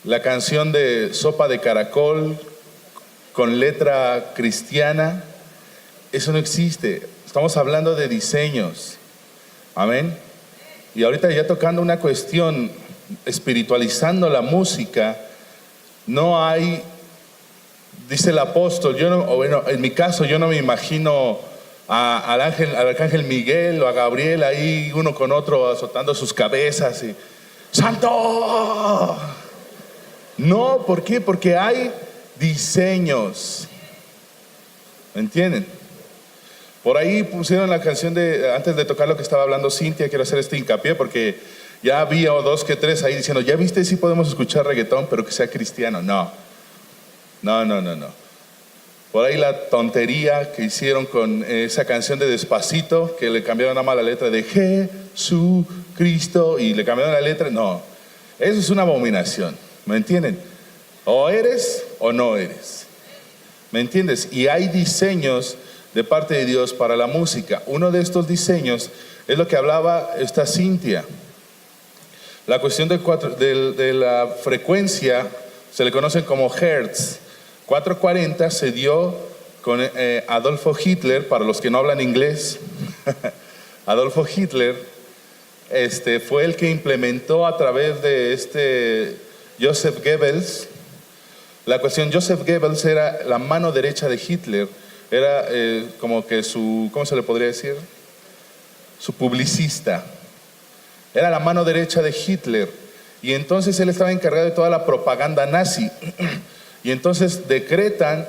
la canción de Sopa de Caracol con letra cristiana, eso no existe. Estamos hablando de diseños. Amén. Y ahorita ya tocando una cuestión, espiritualizando la música, no hay, dice el apóstol, en mi caso yo no me imagino al arcángel Miguel o a Gabriel ahí uno con otro azotando sus cabezas y ¡Santo! No, ¿por qué? Porque hay diseños. ¿Me entienden? Por ahí pusieron la canción antes de tocar lo que estaba hablando Cintia, quiero hacer este hincapié porque ya había dos que tres ahí diciendo, ¿ya viste si podemos escuchar reggaetón pero que sea cristiano? No. Por ahí la tontería que hicieron con esa canción de Despacito, que le cambiaron nada más la letra de Jesucristo y le cambiaron la letra. No, eso es una abominación, ¿me entienden? O eres o no eres, ¿me entiendes? Y hay diseños de parte de Dios para la música. Uno de estos diseños es lo que hablaba esta Cintia. La cuestión de la frecuencia se le conocen como hertz. 440 se dio con Adolfo Hitler, para los que no hablan inglés. Adolfo Hitler fue el que implementó a través de Joseph Goebbels. La cuestión, Joseph Goebbels era la mano derecha de Hitler, era como que ¿cómo se le podría decir? Su publicista. Era la mano derecha de Hitler. Y entonces él estaba encargado de toda la propaganda nazi. Y entonces decretan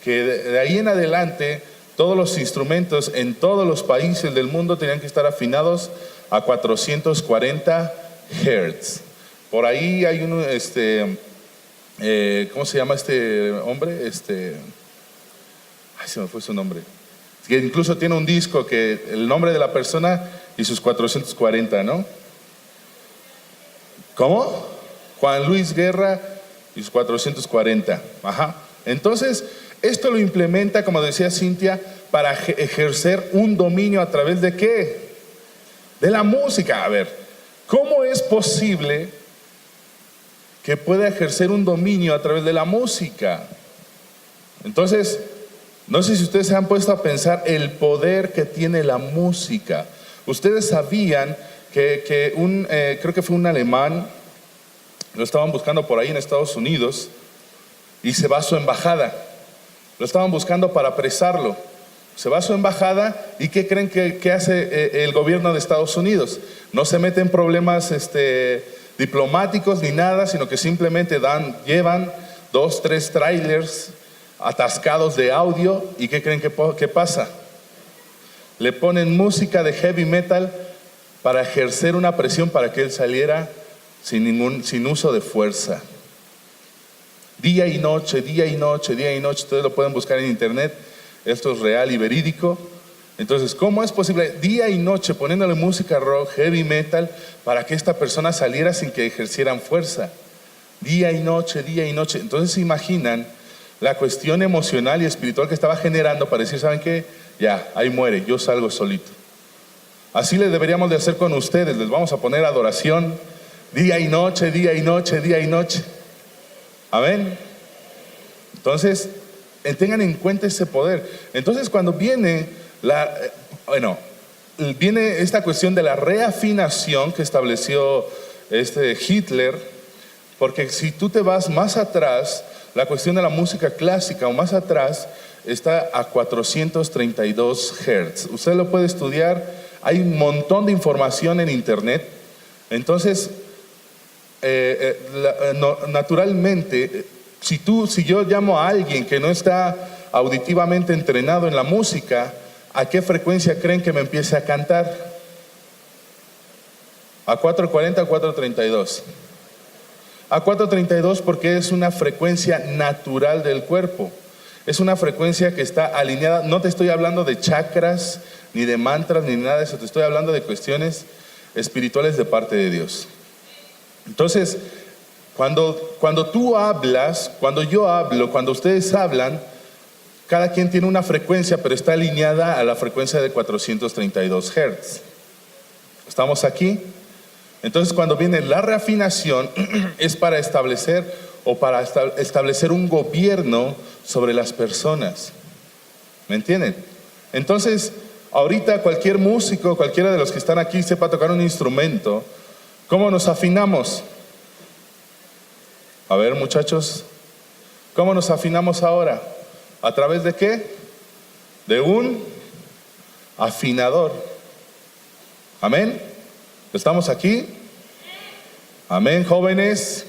que de ahí en adelante todos los instrumentos en todos los países del mundo tenían que estar afinados a 440 Hz. Por ahí hay uno, ¿cómo se llama este hombre? Ay, se me fue su nombre. Que incluso tiene un disco que el nombre de la persona y sus 440, ¿no? ¿Cómo? Juan Luis Guerra y sus 440. Ajá. Entonces, esto lo implementa, como decía Cintia, para ejercer un dominio a través de ¿qué? De la música. A ver, ¿cómo es posible que pueda ejercer un dominio a través de la música? Entonces, no sé si ustedes se han puesto a pensar el poder que tiene la música. Ustedes sabían que creo que fue un alemán, lo estaban buscando por ahí en Estados Unidos y se va a su embajada. Lo estaban buscando para apresarlo. Se va a su embajada y ¿qué creen que hace el gobierno de Estados Unidos? No se mete en problemas diplomáticos ni nada, sino que simplemente llevan 2, 3 trailers atascados de audio y ¿qué creen que pasa? Le ponen música de heavy metal para ejercer una presión para que él saliera sin uso de fuerza. Día y noche, día y noche, día y noche. Ustedes lo pueden buscar en internet. Esto es real y verídico. Entonces, ¿cómo es posible día y noche poniéndole música rock, heavy metal, para que esta persona saliera sin que ejercieran fuerza? Día y noche, día y noche. Entonces, ¿se imaginan la cuestión emocional y espiritual que estaba generando para decir, ¿saben qué? Ya, ahí muere, yo salgo solito. Así le deberíamos de hacer con ustedes. Les vamos a poner adoración día y noche, día y noche, día y noche. Amén. Entonces, tengan en cuenta ese poder. Entonces, cuando viene viene esta cuestión de la reafinación que estableció Hitler, porque si tú te vas más atrás, la cuestión de la música clásica o más atrás está a 432 Hz. Usted lo puede estudiar, hay un montón de información en internet. Entonces, naturalmente, si yo llamo a alguien que no está auditivamente entrenado en la música, ¿a qué frecuencia creen que me empiece a cantar? ¿A 440 o 432? A 432 porque es una frecuencia natural del cuerpo. Es una frecuencia que está alineada. No te estoy hablando de chakras, ni de mantras, ni nada de eso. Te estoy hablando de cuestiones espirituales de parte de Dios. Entonces, cuando tú hablas, cuando yo hablo, cuando ustedes hablan, cada quien tiene una frecuencia, pero está alineada a la frecuencia de 432 Hz. ¿Estamos aquí? Entonces, cuando viene la reafinación, es para establecer un gobierno sobre las personas. ¿Me entienden? Entonces, ahorita cualquier músico, cualquiera de los que están aquí sepa tocar un instrumento, ¿cómo nos afinamos? A ver, muchachos, ¿cómo nos afinamos ahora? ¿A través de qué? De un afinador. Amén. ¿Estamos aquí? Amén, jóvenes.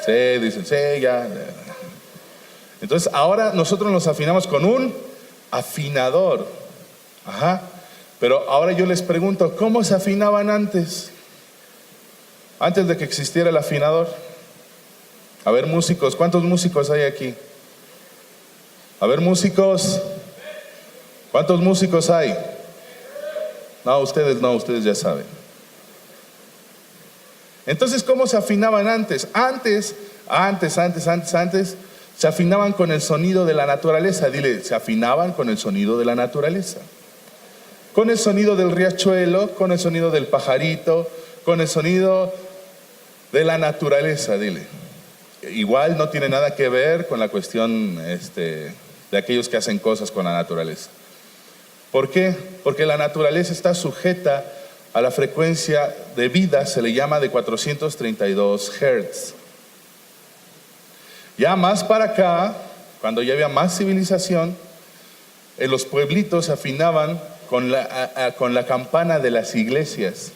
Sí, dicen, sí, ya. Entonces, ahora nosotros nos afinamos con un afinador. Ajá. Pero ahora yo les pregunto, ¿cómo se afinaban antes? Antes de que existiera el afinador. A ver, músicos, ¿cuántos músicos hay aquí? A ver, músicos, ¿cuántos músicos hay? No, ustedes ya saben. Entonces, ¿cómo se afinaban antes? Antes, se afinaban con el sonido de la naturaleza. Dile, se afinaban con el sonido de la naturaleza. Con el sonido del riachuelo, con el sonido del pajarito, con el sonido de la naturaleza, dile. Igual no tiene nada que ver con la cuestión de aquellos que hacen cosas con la naturaleza. ¿Por qué? Porque la naturaleza está sujeta a la frecuencia de vida, se le llama de 432 Hz. Ya más para acá, cuando ya había más civilización, en los pueblitos se afinaban con la campana de las iglesias.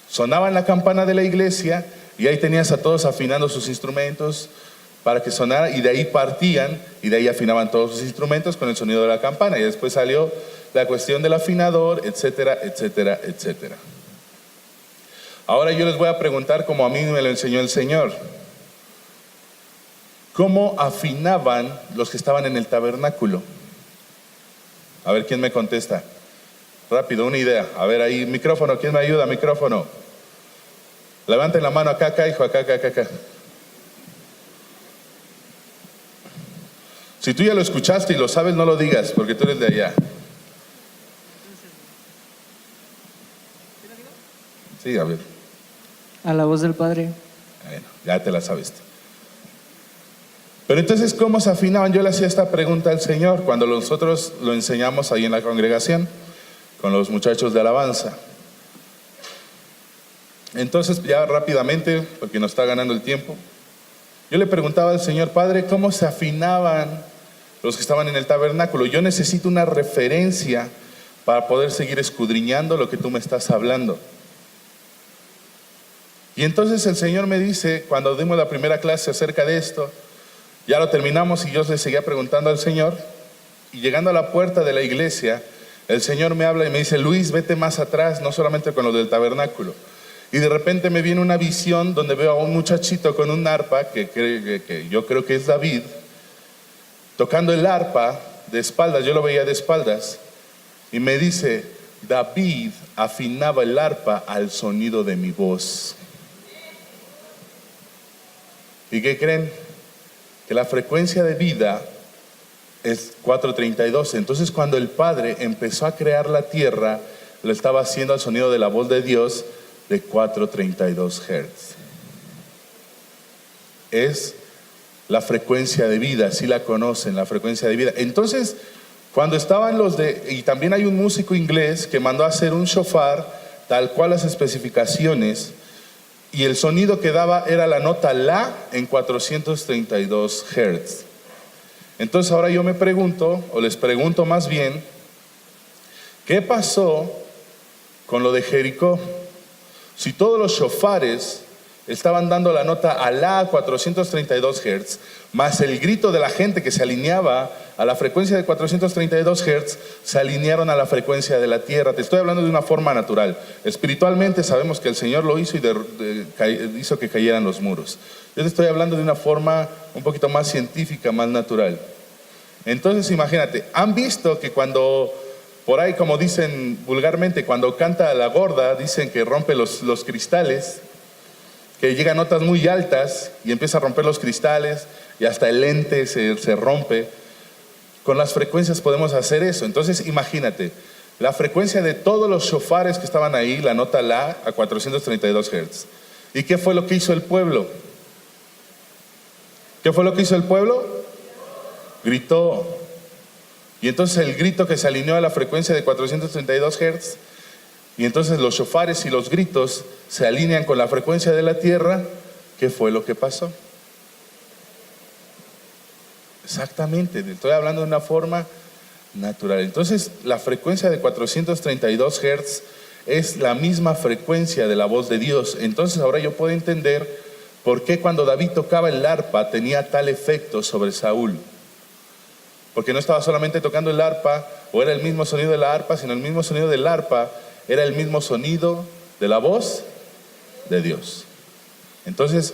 Sonaban la campana de la iglesia y ahí tenías a todos afinando sus instrumentos, para que sonara, y de ahí partían y de ahí afinaban todos sus instrumentos con el sonido de la campana, y después salió la cuestión del afinador, etcétera, etcétera, etcétera. Ahora yo les voy a preguntar como a mí me lo enseñó el Señor. ¿Cómo afinaban los que estaban en el tabernáculo? A ver, ¿quién me contesta? Rápido, una idea. A ver, ahí, micrófono, ¿quién me ayuda? Micrófono. Levanten la mano acá, hijo, acá. Si tú ya lo escuchaste y lo sabes, no lo digas, porque tú eres de allá. Sí, a ver. A la voz del Padre. Bueno, ya te la sabes. Pero entonces, ¿cómo se afinaban? Yo le hacía esta pregunta al Señor cuando nosotros lo enseñamos ahí en la congregación con los muchachos de alabanza. Entonces, ya rápidamente, porque nos está ganando el tiempo, yo le preguntaba al Señor, Padre, ¿cómo se afinaban los que estaban en el tabernáculo? Yo necesito una referencia para poder seguir escudriñando lo que tú me estás hablando. Y entonces el Señor me dice, cuando dimos la primera clase acerca de esto, ya lo terminamos y yo le seguía preguntando al Señor, y llegando a la puerta de la iglesia, el Señor me habla y me dice, Luis, vete más atrás, no solamente con lo del tabernáculo. Y de repente me viene una visión donde veo a un muchachito con un arpa, que yo creo que es David, tocando el arpa de espaldas, yo lo veía de espaldas, y me dice, David afinaba el arpa al sonido de mi voz. ¿Y qué creen? Que la frecuencia de vida es 432. Entonces cuando el Padre empezó a crear la tierra, lo estaba haciendo al sonido de la voz de Dios de 432 Hz. Es la frecuencia de vida, si la conocen, la frecuencia de vida. Entonces, cuando estaban y también hay un músico inglés que mandó a hacer un shofar, tal cual las especificaciones, y el sonido que daba era la nota La en 432 Hz. Entonces ahora yo me pregunto, o les pregunto más bien, ¿qué pasó con lo de Jericó? Si todos los shofares estaban dando la nota a La 432 Hz, más el grito de la gente que se alineaba a la frecuencia de 432 Hz, se alinearon a la frecuencia de la tierra. Te estoy hablando de una forma natural. Espiritualmente sabemos que el Señor lo hizo y hizo que cayeran los muros. Yo te estoy hablando de una forma un poquito más científica, más natural. Entonces imagínate, han visto que cuando, por ahí como dicen vulgarmente, cuando canta la gorda, dicen que rompe los cristales, que llega a notas muy altas y empieza a romper los cristales y hasta el lente se rompe. Con las frecuencias podemos hacer eso. Entonces imagínate, la frecuencia de todos los shofares que estaban ahí, la nota La a 432 Hz. ¿Y qué fue lo que hizo el pueblo? ¿Qué fue lo que hizo el pueblo? Gritó. Y entonces el grito que se alineó a la frecuencia de 432 Hz, y entonces los shofares y los gritos se alinean con la frecuencia de la tierra. ¿Qué fue lo que pasó? Exactamente, estoy hablando de una forma natural. Entonces la frecuencia de 432 Hz es la misma frecuencia de la voz de Dios. Entonces ahora yo puedo entender por qué cuando David tocaba el arpa tenía tal efecto sobre Saúl. Porque no estaba solamente tocando el arpa, o era el mismo sonido de la arpa, sino el mismo sonido del arpa era el mismo sonido de la voz de Dios. Entonces,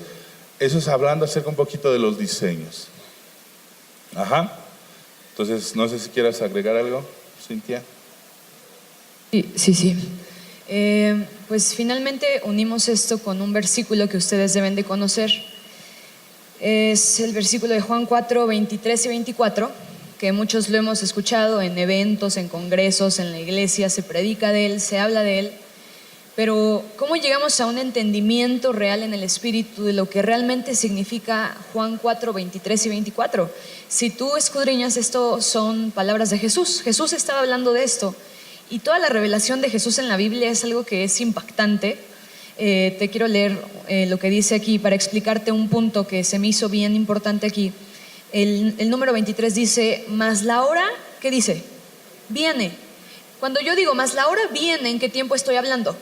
eso es hablando acerca un poquito de los diseños. Ajá. Entonces, no sé si quieras agregar algo, Cintia. Sí. Pues finalmente unimos esto con un versículo que ustedes deben de conocer. Es el versículo de Juan 4, 23 y 24, que muchos lo hemos escuchado en eventos, en congresos, en la iglesia, se predica de él, se habla de él. Pero ¿cómo llegamos a un entendimiento real en el Espíritu de lo que realmente significa Juan 4, 23 y 24? Si tú escudriñas, esto son palabras de Jesús. Jesús estaba hablando de esto. Y toda la revelación de Jesús en la Biblia es algo que es impactante. Te quiero leer lo que dice aquí para explicarte un punto que se me hizo bien importante aquí. El número 23 dice, mas la hora, ¿qué dice? Viene. Cuando yo digo, mas la hora viene, ¿en qué tiempo estoy hablando?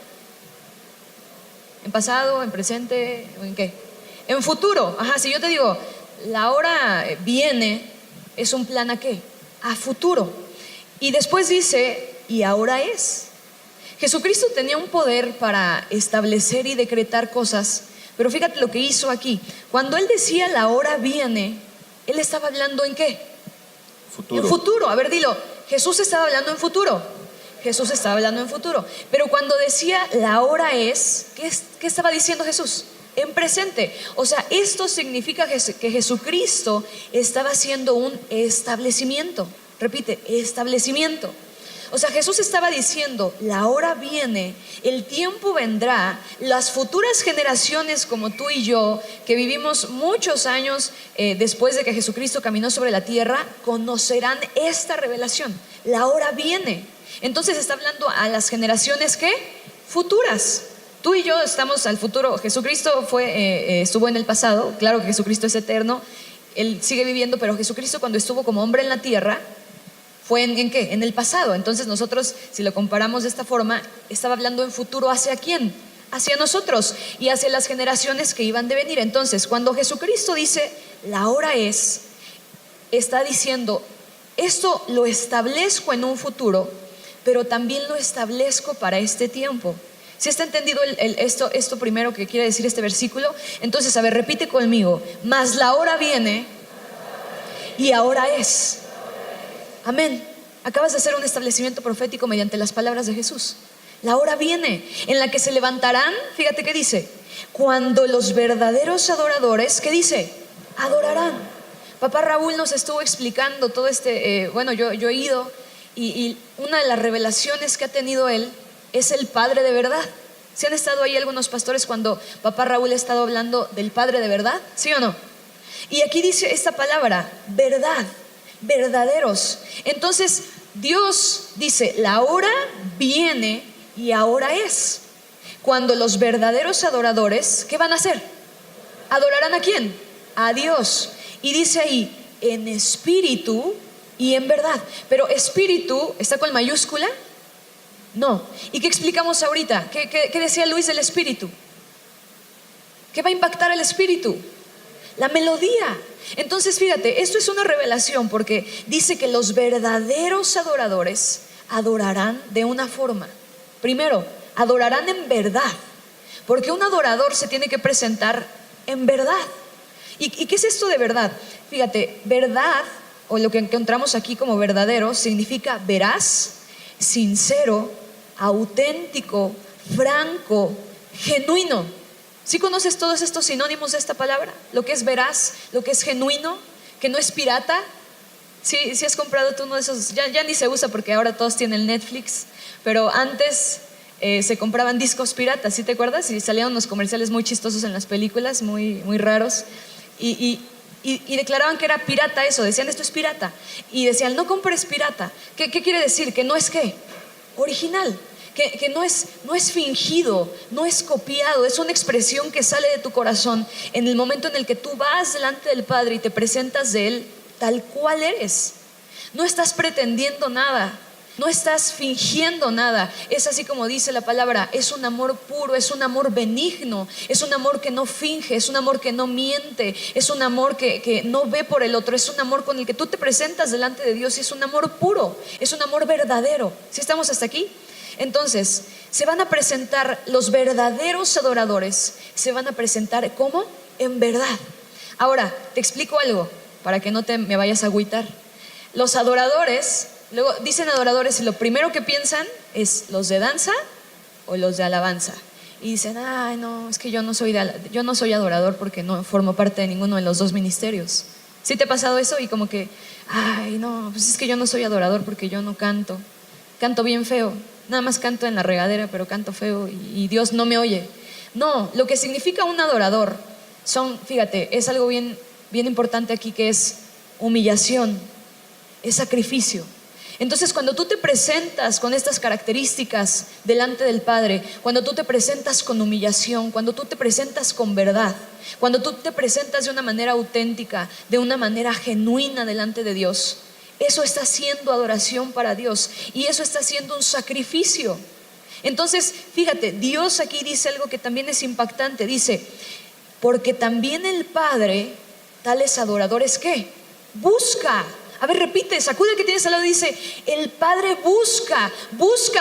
¿En pasado, en presente o en qué? En futuro. Ajá, si yo te digo, la hora viene es un plan ¿a qué? A futuro. Y después dice, y ahora es. Jesucristo tenía un poder para establecer y decretar cosas, pero fíjate lo que hizo aquí. Cuando Él decía la hora viene, Él estaba hablando ¿en qué? Futuro. En futuro. A ver, dilo, Jesús estaba hablando en futuro. Jesús estaba hablando en futuro. Pero cuando decía la hora es, ¿qué estaba diciendo Jesús? En presente. O sea, esto significa que Jesucristo estaba haciendo un establecimiento. Repite, establecimiento. O sea, Jesús estaba diciendo, la hora viene, el tiempo vendrá, las futuras generaciones como tú y yo, que vivimos muchos años después de que Jesucristo caminó sobre la tierra, conocerán esta revelación. La hora viene. Entonces está hablando a las generaciones ¿qué? Futuras. Tú y yo estamos al futuro. Jesucristo estuvo en el pasado. Claro que Jesucristo es eterno, Él sigue viviendo, pero Jesucristo cuando estuvo como hombre en la tierra fue ¿en qué? En el pasado. Entonces nosotros, si lo comparamos de esta forma, estaba hablando en futuro ¿hacia quién? Hacia nosotros y hacia las generaciones que iban de venir. Entonces cuando Jesucristo dice la hora es, está diciendo esto lo establezco en un futuro, pero también lo establezco para este tiempo. ¿Sí está entendido esto primero que quiere decir este versículo? Entonces, a ver, repite conmigo. Mas la hora viene y ahora es. Amén. Acabas de hacer un establecimiento profético mediante las palabras de Jesús. La hora viene en la que se levantarán, fíjate qué dice, cuando los verdaderos adoradores, ¿qué dice? Adorarán. Papá Raúl nos estuvo explicando todo yo he ido y una de las revelaciones que ha tenido él es el Padre de verdad. ¿Sí han estado ahí algunos pastores cuando papá Raúl ha estado hablando del Padre de verdad? ¿Sí o no? Y aquí dice esta palabra, verdad, verdaderos. Entonces Dios dice, la hora viene y ahora es. Cuando los verdaderos adoradores, ¿qué van a hacer? ¿Adorarán a quién? A Dios. Y dice ahí, en espíritu y en verdad. Pero espíritu, ¿está con mayúscula? No. ¿Y qué explicamos ahorita? ¿Qué decía Luis del espíritu? ¿Qué va a impactar el espíritu? La melodía. Entonces fíjate, esto es una revelación porque dice que los verdaderos adoradores adorarán de una forma. Primero, adorarán en verdad, porque un adorador se tiene que presentar en verdad. ¿Y qué es esto de verdad? Fíjate, verdad, o lo que encontramos aquí como verdadero, significa veraz, sincero, auténtico, franco, genuino. ¿Sí conoces todos estos sinónimos de esta palabra? Lo que es veraz, lo que es genuino, que no es pirata. Sí has comprado tú uno de esos, ya ni se usa porque ahora todos tienen Netflix, pero antes se compraban discos piratas, ¿sí te acuerdas? Y salían unos comerciales muy chistosos en las películas, muy, muy raros, y declaraban que era pirata eso, decían esto es pirata, y decían no compres pirata. ¿Qué quiere decir? Que no es ¿qué? Original. Que no es fingido, no es copiado, es una expresión que sale de tu corazón en el momento en el que tú vas delante del Padre y te presentas de Él tal cual eres. No estás pretendiendo nada, no estás fingiendo nada. Es así como dice la palabra, es un amor puro, es un amor benigno, es un amor que no finge, es un amor que no miente, es un amor que no ve por el otro, es un amor con el que tú te presentas delante de Dios y es un amor puro, es un amor verdadero. ¿Sí estamos hasta aquí? Entonces, se van a presentar los verdaderos adoradores, se van a presentar ¿cómo? En verdad. Ahora, te explico algo para que no me vayas a agüitar. Los adoradores, luego dicen adoradores y lo primero que piensan es los de danza o los de alabanza. Y dicen, ay no, es que yo no soy adorador porque no formo parte de ninguno de los dos ministerios. ¿Sí te ha pasado eso? Y como que, ay no, pues es que yo no soy adorador porque yo no canto bien feo. Nada más canto en la regadera, pero canto feo y Dios no me oye. No, lo que significa un adorador fíjate, es algo bien importante aquí, que es humillación, es sacrificio. Entonces cuando tú te presentas con estas características delante del Padre, cuando tú te presentas con humillación, cuando tú te presentas con verdad, cuando tú te presentas de una manera auténtica, de una manera genuina delante de Dios, eso está siendo adoración para Dios y eso está siendo un sacrificio. Entonces, fíjate, Dios aquí dice algo que también es impactante. Dice, porque también el Padre tales adoradores, ¿qué? Busca. A ver, repite, sacude el que tienes al lado y dice, el Padre busca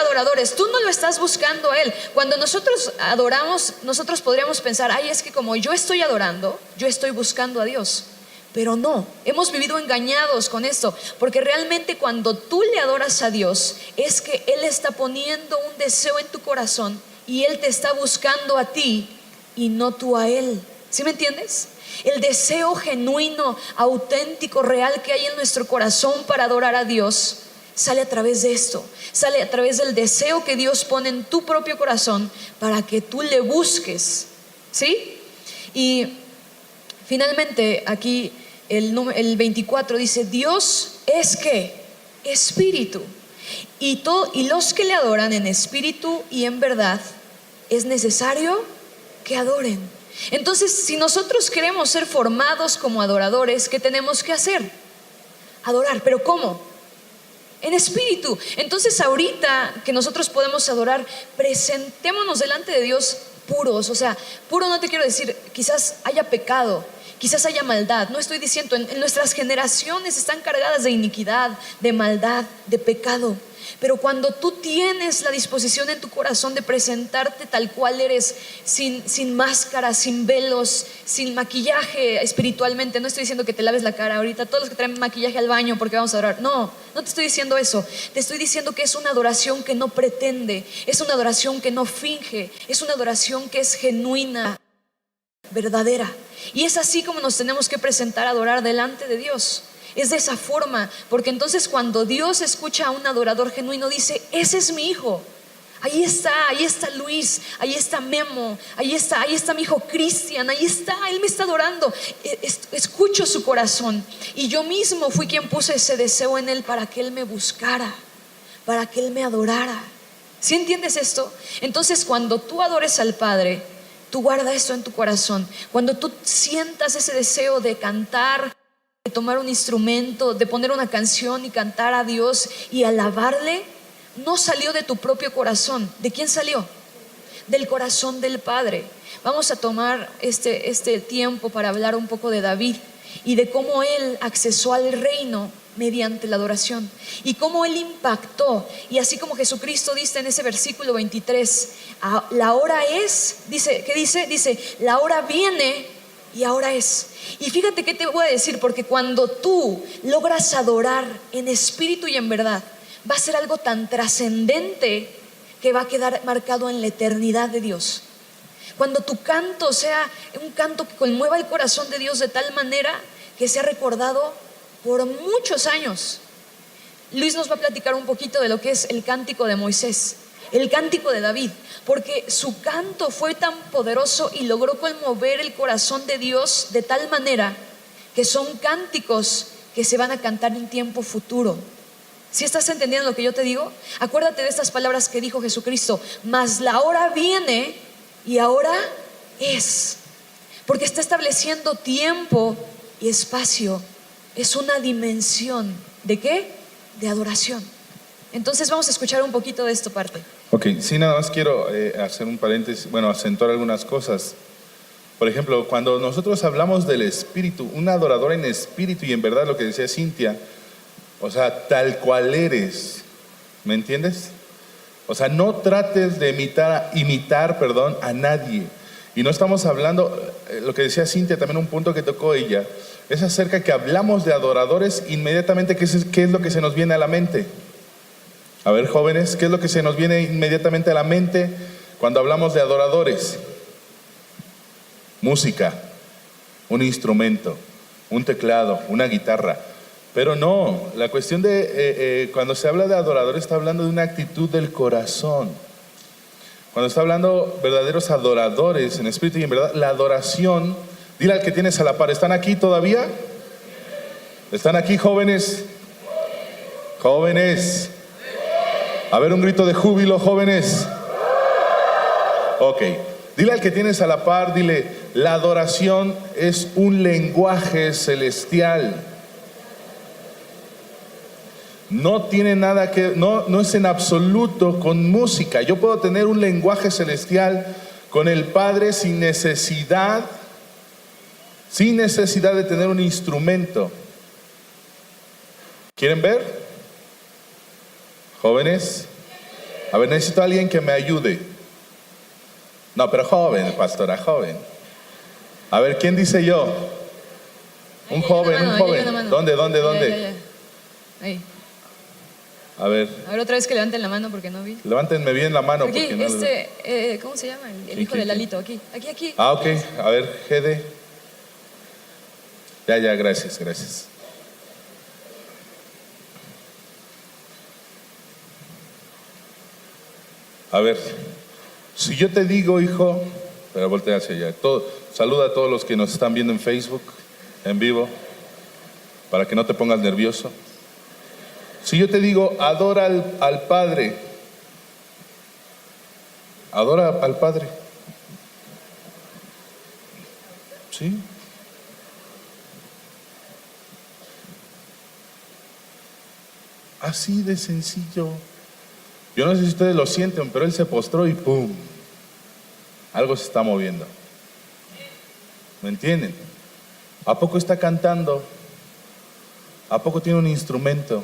adoradores. Tú no lo estás buscando a Él. Cuando nosotros adoramos, nosotros podríamos pensar, ay, es que como yo estoy adorando, yo estoy buscando a Dios. Pero no, hemos vivido engañados con esto, porque realmente cuando tú le adoras a Dios, es que Él está poniendo un deseo en tu corazón y Él te está buscando a ti y no tú a Él. ¿Sí me entiendes? El deseo genuino, auténtico, real que hay en nuestro corazón para adorar a Dios sale a través de esto, sale a través del deseo que Dios pone en tu propio corazón para que tú le busques, ¿sí? Y finalmente aquí el 24 dice, Dios es ¿qué? Espíritu, y los que le adoran en espíritu y en verdad es necesario que adoren. Entonces, si nosotros queremos ser formados como adoradores, ¿qué tenemos que hacer? Adorar, ¿pero cómo? En espíritu. Entonces, ahorita que nosotros podemos adorar, presentémonos delante de Dios puros. O sea, puro no te quiero decir, quizás haya pecado, quizás haya maldad. No estoy diciendo, en nuestras generaciones están cargadas de iniquidad, de maldad, de pecado. Pero cuando tú tienes la disposición en tu corazón de presentarte tal cual eres, sin máscara, sin velos, sin maquillaje espiritualmente, no estoy diciendo que te laves la cara ahorita, todos los que traen maquillaje al baño porque vamos a adorar, no te estoy diciendo eso, te estoy diciendo que es una adoración que no pretende, es una adoración que no finge, es una adoración que es genuina, verdadera. Y es así como nos tenemos que presentar a adorar delante de Dios. Es de esa forma, porque entonces cuando Dios escucha a un adorador genuino, dice, ese es mi hijo. Ahí está Luis, ahí está Memo, ahí está mi hijo Cristian, ahí está, él me está adorando. Escucho su corazón. Y yo mismo fui quien puse ese deseo en él para que él me buscara, para que él me adorara. ¿Sí entiendes esto? Entonces cuando tú adores al Padre, tú guarda esto en tu corazón. Cuando tú sientas ese deseo de cantar, de tomar un instrumento, de poner una canción y cantar a Dios y alabarle, no salió de tu propio corazón. ¿De quién salió? Del corazón del Padre. Vamos a tomar este tiempo para hablar un poco de David y de cómo él accesó al reino mediante la adoración y cómo él impactó. Y así como Jesucristo dice en ese versículo 23, la hora es, dice, ¿qué dice? Dice, la hora viene y ahora es. Y fíjate qué te voy a decir, porque cuando tú logras adorar en espíritu y en verdad, va a ser algo tan trascendente que va a quedar marcado en la eternidad de Dios. Cuando tu canto sea un canto que conmueva el corazón de Dios de tal manera que sea recordado por muchos años. Luis nos va a platicar un poquito de lo que es el cántico de Moisés, el cántico de David, porque su canto fue tan poderoso y logró conmover el corazón de Dios de tal manera que son cánticos que se van a cantar en tiempo futuro. ¿Sí estás entendiendo lo que yo te digo? Acuérdate de estas palabras que dijo Jesucristo, mas la hora viene y ahora es, porque está estableciendo tiempo y espacio. Es una dimensión ¿de qué? De adoración. Entonces vamos a escuchar un poquito de esta parte. Ok, sí, nada más quiero hacer un paréntesis, acentuar algunas cosas. Por ejemplo, cuando nosotros hablamos del espíritu, un adorador en espíritu y en verdad, lo que decía Cintia, o sea, tal cual eres, ¿me entiendes? O sea, no trates de imitar a nadie. Y no estamos hablando, lo que decía Cintia, también un punto que tocó ella, es acerca que hablamos de adoradores, inmediatamente, ¿qué es lo que se nos viene a la mente? A ver, jóvenes, ¿qué es lo que se nos viene inmediatamente a la mente cuando hablamos de adoradores? Música, un instrumento, un teclado, una guitarra. Pero no, la cuestión de cuando se habla de adoradores está hablando de una actitud del corazón. Cuando está hablando verdaderos adoradores en espíritu y en verdad, la adoración, dile al que tienes a la par, ¿están aquí todavía? ¿Están aquí, jóvenes? Jóvenes. A ver, un grito de júbilo, jóvenes. Ok, dile al que tienes a la par, dile, la adoración es un lenguaje celestial. No tiene nada que, no es en absoluto con música. Yo puedo tener un lenguaje celestial con el Padre sin necesidad sin necesidad de tener un instrumento. ¿Quieren ver? Jóvenes, a ver, necesito a alguien que me ayude. No, pero joven, pastora, joven. A ver, ¿quién dice yo? Un joven, un joven. ¿Dónde? Ya. Ahí. A ver, Otra vez que levanten la mano porque no vi. levántenme bien la mano. Aquí, porque no ¿cómo se llama? El hijo de Lalito, aquí. Ah, ok. A ver, Gede. Ya, gracias. A ver, si yo te digo, hijo, pero voltea hacia allá. Saluda a todos los que nos están viendo en Facebook, en vivo, para que no te pongas nervioso. Si yo te digo, adora al Padre, adora al Padre. ¿Sí? Así de sencillo. Yo no sé si ustedes lo sienten, pero Él se postró y ¡pum! Algo se está moviendo. ¿Me entienden? ¿A poco está cantando? ¿A poco tiene un instrumento?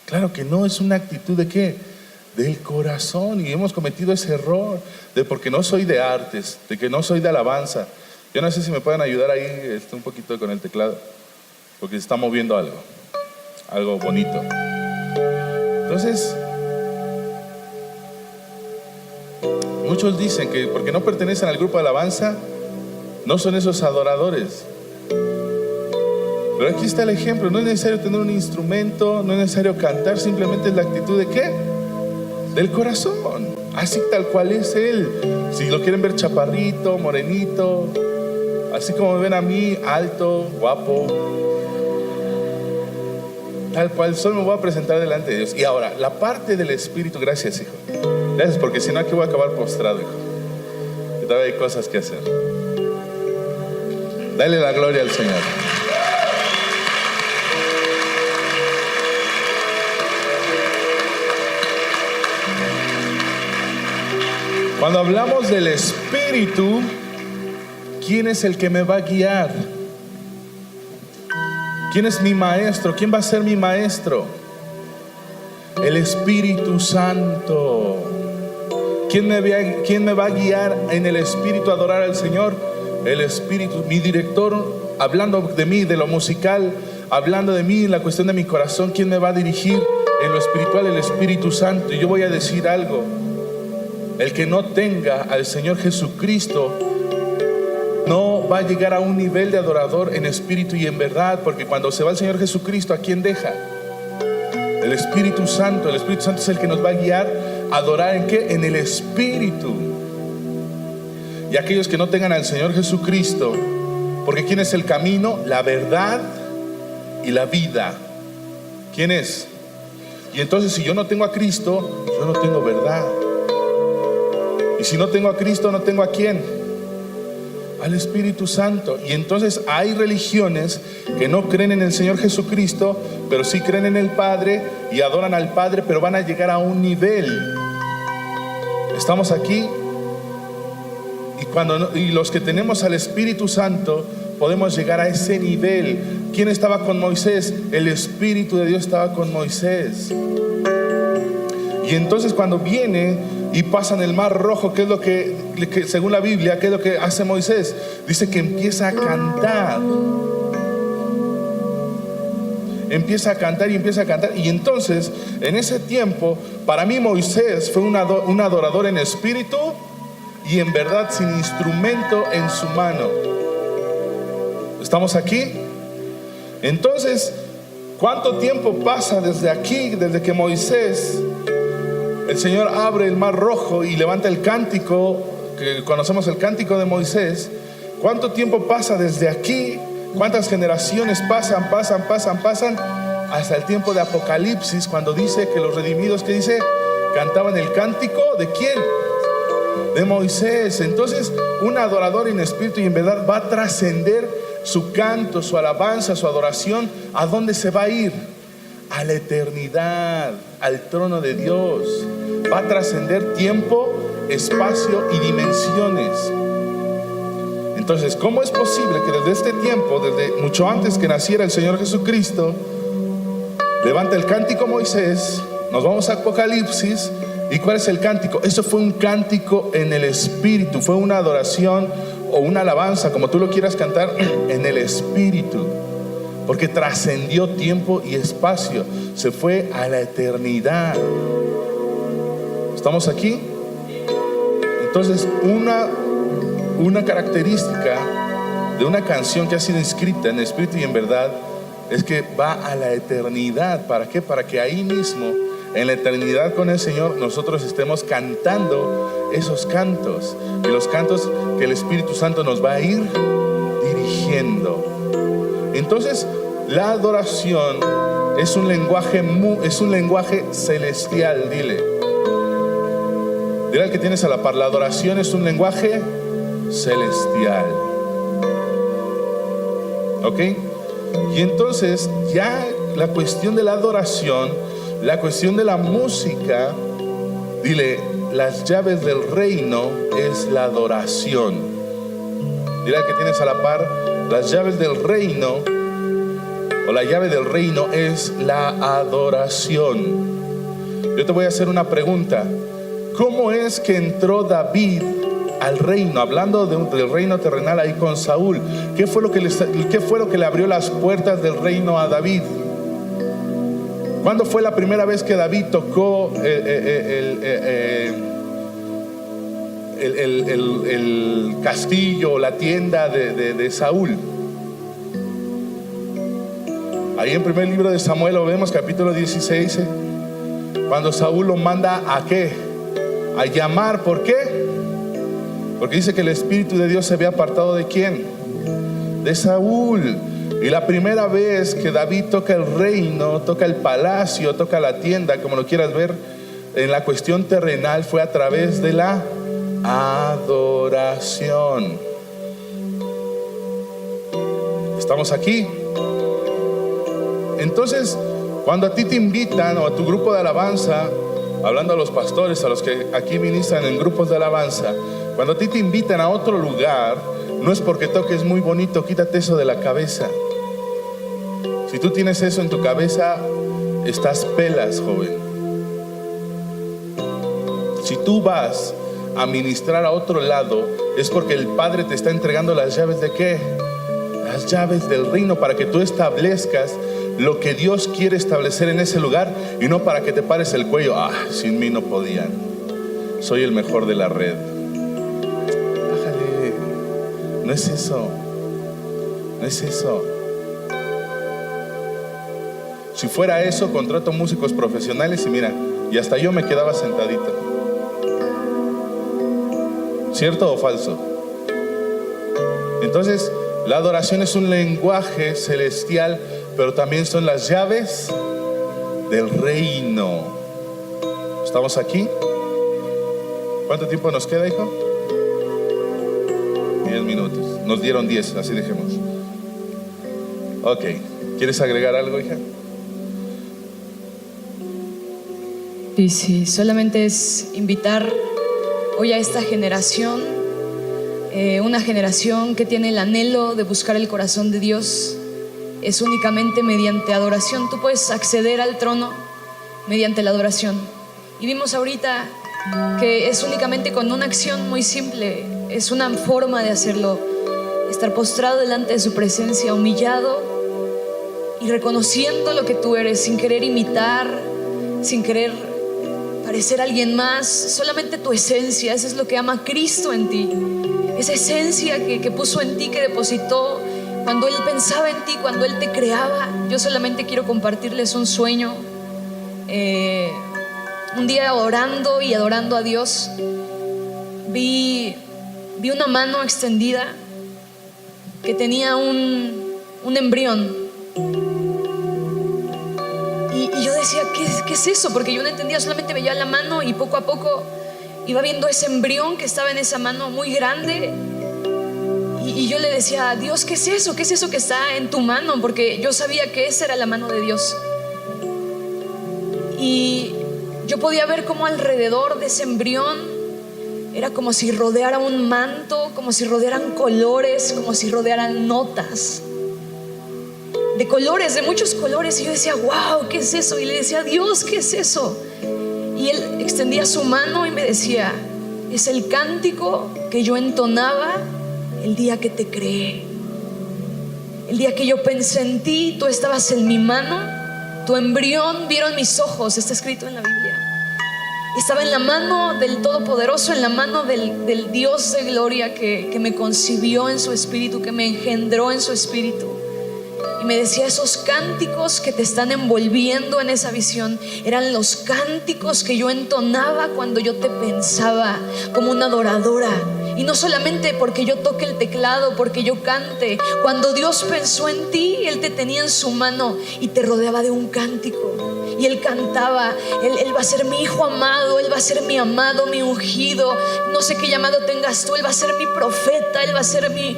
Claro que no, es una actitud ¿de qué? Del corazón. Y hemos cometido ese error de porque no soy de artes, de que no soy de alabanza. Yo no sé si me pueden ayudar ahí un poquito con el teclado, porque se está moviendo algo bonito. Entonces, muchos dicen que porque no pertenecen al grupo de alabanza, no son esos adoradores. Pero aquí está el ejemplo. No es necesario tener un instrumento, no es necesario cantar, simplemente es la actitud ¿de qué? Del corazón, así tal cual es Él. Si lo quieren ver chaparrito, morenito, así como me ven a mí, alto, guapo, tal cual soy, me voy a presentar delante de Dios. Y ahora, la parte del Espíritu, gracias, hijo. Gracias, porque si no aquí voy a acabar postrado, hijo. Y todavía hay cosas que hacer. Dale la gloria al Señor. Cuando hablamos del Espíritu, ¿quién es el que me va a guiar? ¿Quién es mi maestro? ¿Quién va a ser mi maestro? El Espíritu Santo. ¿Quién me va a guiar en el Espíritu a adorar al Señor? El Espíritu, mi director, hablando de mí, de lo musical, hablando de mí en la cuestión de mi corazón. ¿Quién me va a dirigir en lo espiritual? El Espíritu Santo. Y yo voy a decir algo. El que no tenga al Señor Jesucristo no va a llegar a un nivel de adorador en espíritu y en verdad, porque cuando se va el Señor Jesucristo, ¿a quién deja? El Espíritu Santo. El Espíritu Santo es el que nos va a guiar a adorar ¿en qué? En el Espíritu. Y aquellos que no tengan al Señor Jesucristo, porque ¿quién es el camino? La verdad y la vida. ¿Quién es? Y entonces si yo no tengo a Cristo, yo no tengo verdad. Y si no tengo a Cristo, no tengo a quién, al Espíritu Santo. Y entonces hay religiones que no creen en el Señor Jesucristo, pero sí creen en el Padre y adoran al Padre, pero van a llegar a un nivel. Estamos aquí y los que tenemos al Espíritu Santo podemos llegar a ese nivel. ¿Quién estaba con Moisés? El Espíritu de Dios estaba con Moisés. Y entonces cuando viene y pasan el mar rojo, ¿qué es lo que según la Biblia, qué es lo que hace Moisés? Dice que empieza a cantar. Empieza a cantar y empieza a cantar. Y entonces, en ese tiempo, para mí Moisés fue un adorador en espíritu y en verdad, sin instrumento en su mano. ¿Estamos aquí? Entonces, ¿cuánto tiempo pasa desde aquí, desde que Moisés, el Señor abre el mar rojo y levanta el cántico, que conocemos el cántico de Moisés? ¿Cuánto tiempo pasa desde aquí? ¿Cuántas generaciones pasan hasta el tiempo de Apocalipsis, cuando dice que los redimidos, ¿qué dice? Cantaban el cántico ¿de quién? De Moisés. Entonces, un adorador en espíritu y en verdad va a trascender su canto, su alabanza, su adoración. ¿A dónde se va a ir? A la eternidad, al trono de Dios. Va a trascender tiempo, espacio y dimensiones. Entonces, ¿cómo es posible que desde este tiempo, desde mucho antes que naciera el Señor Jesucristo, levanta el cántico Moisés, nos vamos a Apocalipsis? ¿Y cuál es el cántico? Eso fue un cántico en el Espíritu, fue una adoración o una alabanza, como tú lo quieras cantar, en el Espíritu, porque trascendió tiempo y espacio, se fue a la eternidad. ¿Estamos aquí? Entonces, una característica de una canción que ha sido escrita en espíritu y en verdad es que va a la eternidad. ¿Para qué? Para que ahí mismo, en la eternidad con el Señor, nosotros estemos cantando esos cantos, y los cantos que el Espíritu Santo nos va a ir dirigiendo. Entonces, la adoración es un lenguaje celestial. Dile al que tienes a la par, la adoración es un lenguaje celestial. ¿Ok? Y entonces ya la cuestión de la adoración, la cuestión de la música, dile, las llaves del reino es la adoración. Dile al que tienes a la par, las llaves del reino, o la llave del reino es la adoración. Yo te voy a hacer una pregunta. ¿Cómo es que entró David al reino? Hablando del reino terrenal ahí con Saúl, ¿qué fue lo que le abrió las puertas del reino a David? ¿Cuándo fue la primera vez que David tocó el castillo, la tienda de Saúl? Ahí en primer libro de Samuel lo vemos, capítulo 16, cuando Saúl lo manda ¿a qué? A llamar. ¿Por qué? Porque dice que el Espíritu de Dios se había apartado ¿de quién? De Saúl. Y la primera vez que David toca el reino, toca el palacio, toca la tienda, como lo quieras ver, en la cuestión terrenal, fue a través de la adoración. ¿Estamos aquí? Entonces, cuando a ti te invitan, o a tu grupo de alabanza, hablando a los pastores, a los que aquí ministran en grupos de alabanza, cuando a ti te invitan a otro lugar, no es porque toques muy bonito, quítate eso de la cabeza. Si tú tienes eso en tu cabeza, estás pelas, joven. Si tú vas a ministrar a otro lado, es porque el Padre te está entregando las llaves ¿de qué? Las llaves del reino, para que tú establezcas lo que Dios quiere establecer en ese lugar, y no para que te pares el cuello. Sin mí no podían, soy el mejor de la red. Bájale. No es eso. No es eso. Si fuera eso, contrato músicos profesionales y mira, y hasta yo me quedaba sentadito. ¿Cierto o falso? Entonces, la adoración es un lenguaje celestial, pero también son las llaves del reino. ¿Estamos aquí? ¿Cuánto tiempo nos queda, hijo? 10 minutos. Nos dieron 10, así dejemos. Ok. ¿Quieres agregar algo, hija? Y sí, solamente es invitar hoy a esta generación, una generación que tiene el anhelo de buscar el corazón de Dios. Es únicamente mediante adoración. Tú puedes acceder al trono mediante la adoración. Y vimos ahorita que es únicamente con una acción muy simple. Es una forma de hacerlo: estar postrado delante de su presencia, humillado y reconociendo lo que tú eres, sin querer imitar, sin querer parecer alguien más, solamente tu esencia. Eso es lo que ama Cristo en ti, esa esencia que puso en ti, que depositó cuando Él pensaba en ti, cuando Él te creaba. Yo solamente quiero compartirles un sueño. Un día orando y adorando a Dios, vi una mano extendida que tenía un embrión. Y yo decía, ¿qué es eso? Porque yo no entendía, solamente veía la mano y poco a poco iba viendo ese embrión que estaba en esa mano muy grande. Y yo le decía, Dios, ¿qué es eso? ¿Qué es eso que está en tu mano? Porque yo sabía que esa era la mano de Dios. Y yo podía ver cómo alrededor de ese embrión Era como si rodeara un manto, como si rodearan colores, como si rodearan notas de colores, de muchos colores. Y yo decía, wow, ¿qué es eso? Y le decía, Dios, ¿qué es eso? Y él extendía su mano y me decía, es el cántico que yo entonaba el día que te creé. El día que yo pensé en ti, tú estabas en mi mano, tu embrión vieron mis ojos, está escrito en la Biblia. Estaba en la mano del Todopoderoso, en la mano del Dios de gloria que me concibió en su espíritu, que me engendró en su espíritu. Y me decía, esos cánticos que te están envolviendo en esa visión eran los cánticos que yo entonaba cuando yo te pensaba como una adoradora. Y no solamente porque yo toque el teclado, porque yo cante. Cuando Dios pensó en ti, Él te tenía en su mano y te rodeaba de un cántico. Y Él cantaba, él va a ser mi hijo amado, Él va a ser mi amado, mi ungido. No sé qué llamado tengas tú, Él va a ser mi profeta, Él va a ser mi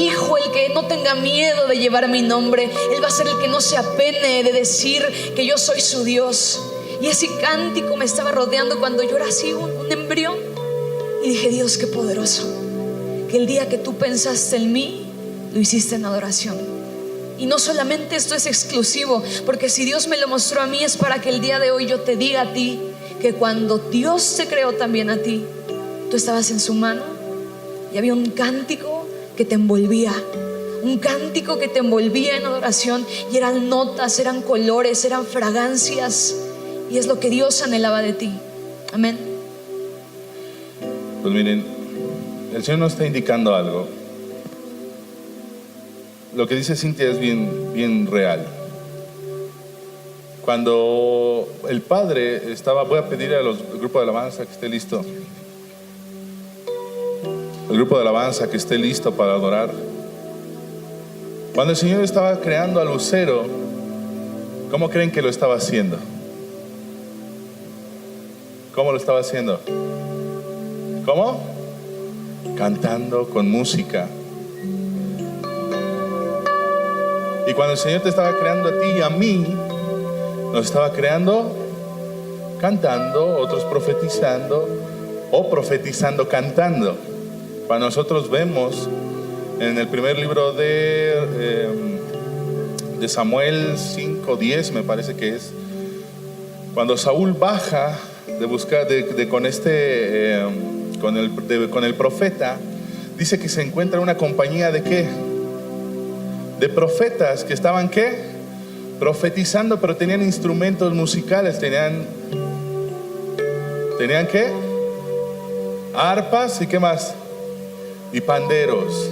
hijo, el que no tenga miedo de llevar mi nombre. Él va a ser el que no se apene de decir que yo soy su Dios. Y ese cántico me estaba rodeando cuando yo era así un embrión. Y dije, Dios, qué poderoso, que el día que tú pensaste en mí, lo hiciste en adoración. Y no solamente esto es exclusivo, porque si Dios me lo mostró a mí, es para que el día de hoy yo te diga a ti que cuando Dios te creó también a ti, tú estabas en su mano y había un cántico que te envolvía, un cántico que te envolvía en adoración, y eran notas, eran colores, eran fragancias, y es lo que Dios anhelaba de ti. Amén. Pues miren, el Señor nos está indicando algo. Lo que dice Cintia es bien real. Cuando el Padre estaba, voy a pedir al grupo de alabanza que esté listo. El grupo de alabanza que esté listo para adorar. Cuando el Señor estaba creando a Lucero, ¿cómo creen que lo estaba haciendo? ¿Cómo lo estaba haciendo? ¿Cómo? Cantando con música. Y cuando el Señor te estaba creando a ti y a mí, nos estaba creando cantando, otros profetizando, o profetizando cantando. Cuando nosotros vemos en el primer libro de Samuel 5:10, me parece que es, cuando Saúl baja de buscar con el profeta, dice que se encuentra una compañía de ¿qué? De profetas que estaban ¿qué? Profetizando, pero tenían instrumentos musicales, tenían ¿qué? Arpas y ¿qué más? Y panderos.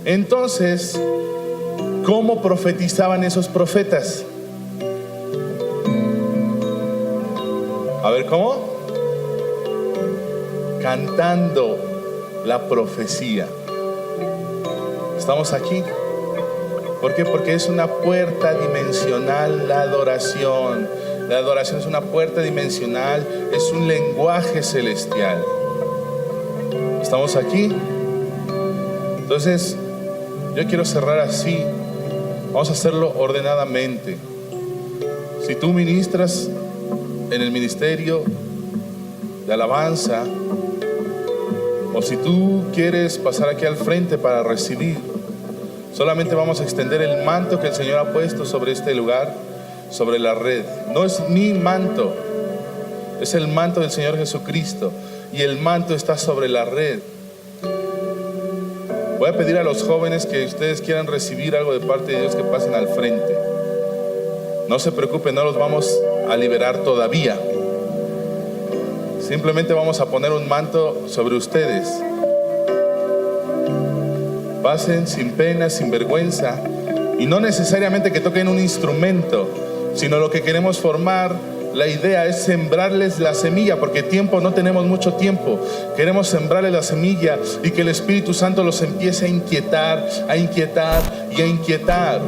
Entonces, ¿cómo profetizaban esos profetas? A ver, ¿cómo? Cantando la profecía. Estamos aquí. ¿Por qué? Porque es una puerta dimensional la adoración. La adoración es una puerta dimensional, es un lenguaje celestial. ¿Estamos aquí? Entonces, yo quiero cerrar así. Vamos a hacerlo ordenadamente. Si tú ministras en el ministerio de alabanza, o si tú quieres pasar aquí al frente para recibir, solamente vamos a extender el manto que el Señor ha puesto sobre este lugar, sobre la red. No es mi manto, es el manto del Señor Jesucristo, y el manto está sobre la red. Voy a pedir a los jóvenes que ustedes quieran recibir algo de parte de Dios, que pasen al frente. No se preocupen, no los vamos a liberar todavía. Simplemente vamos a poner un manto sobre ustedes. Pasen sin pena, sin vergüenza, y no necesariamente que toquen un instrumento, sino lo que queremos formar, la idea es sembrarles la semilla, porque tiempo no tenemos mucho tiempo. Queremos sembrarles la semilla y que el Espíritu Santo los empiece a inquietar y a inquietar.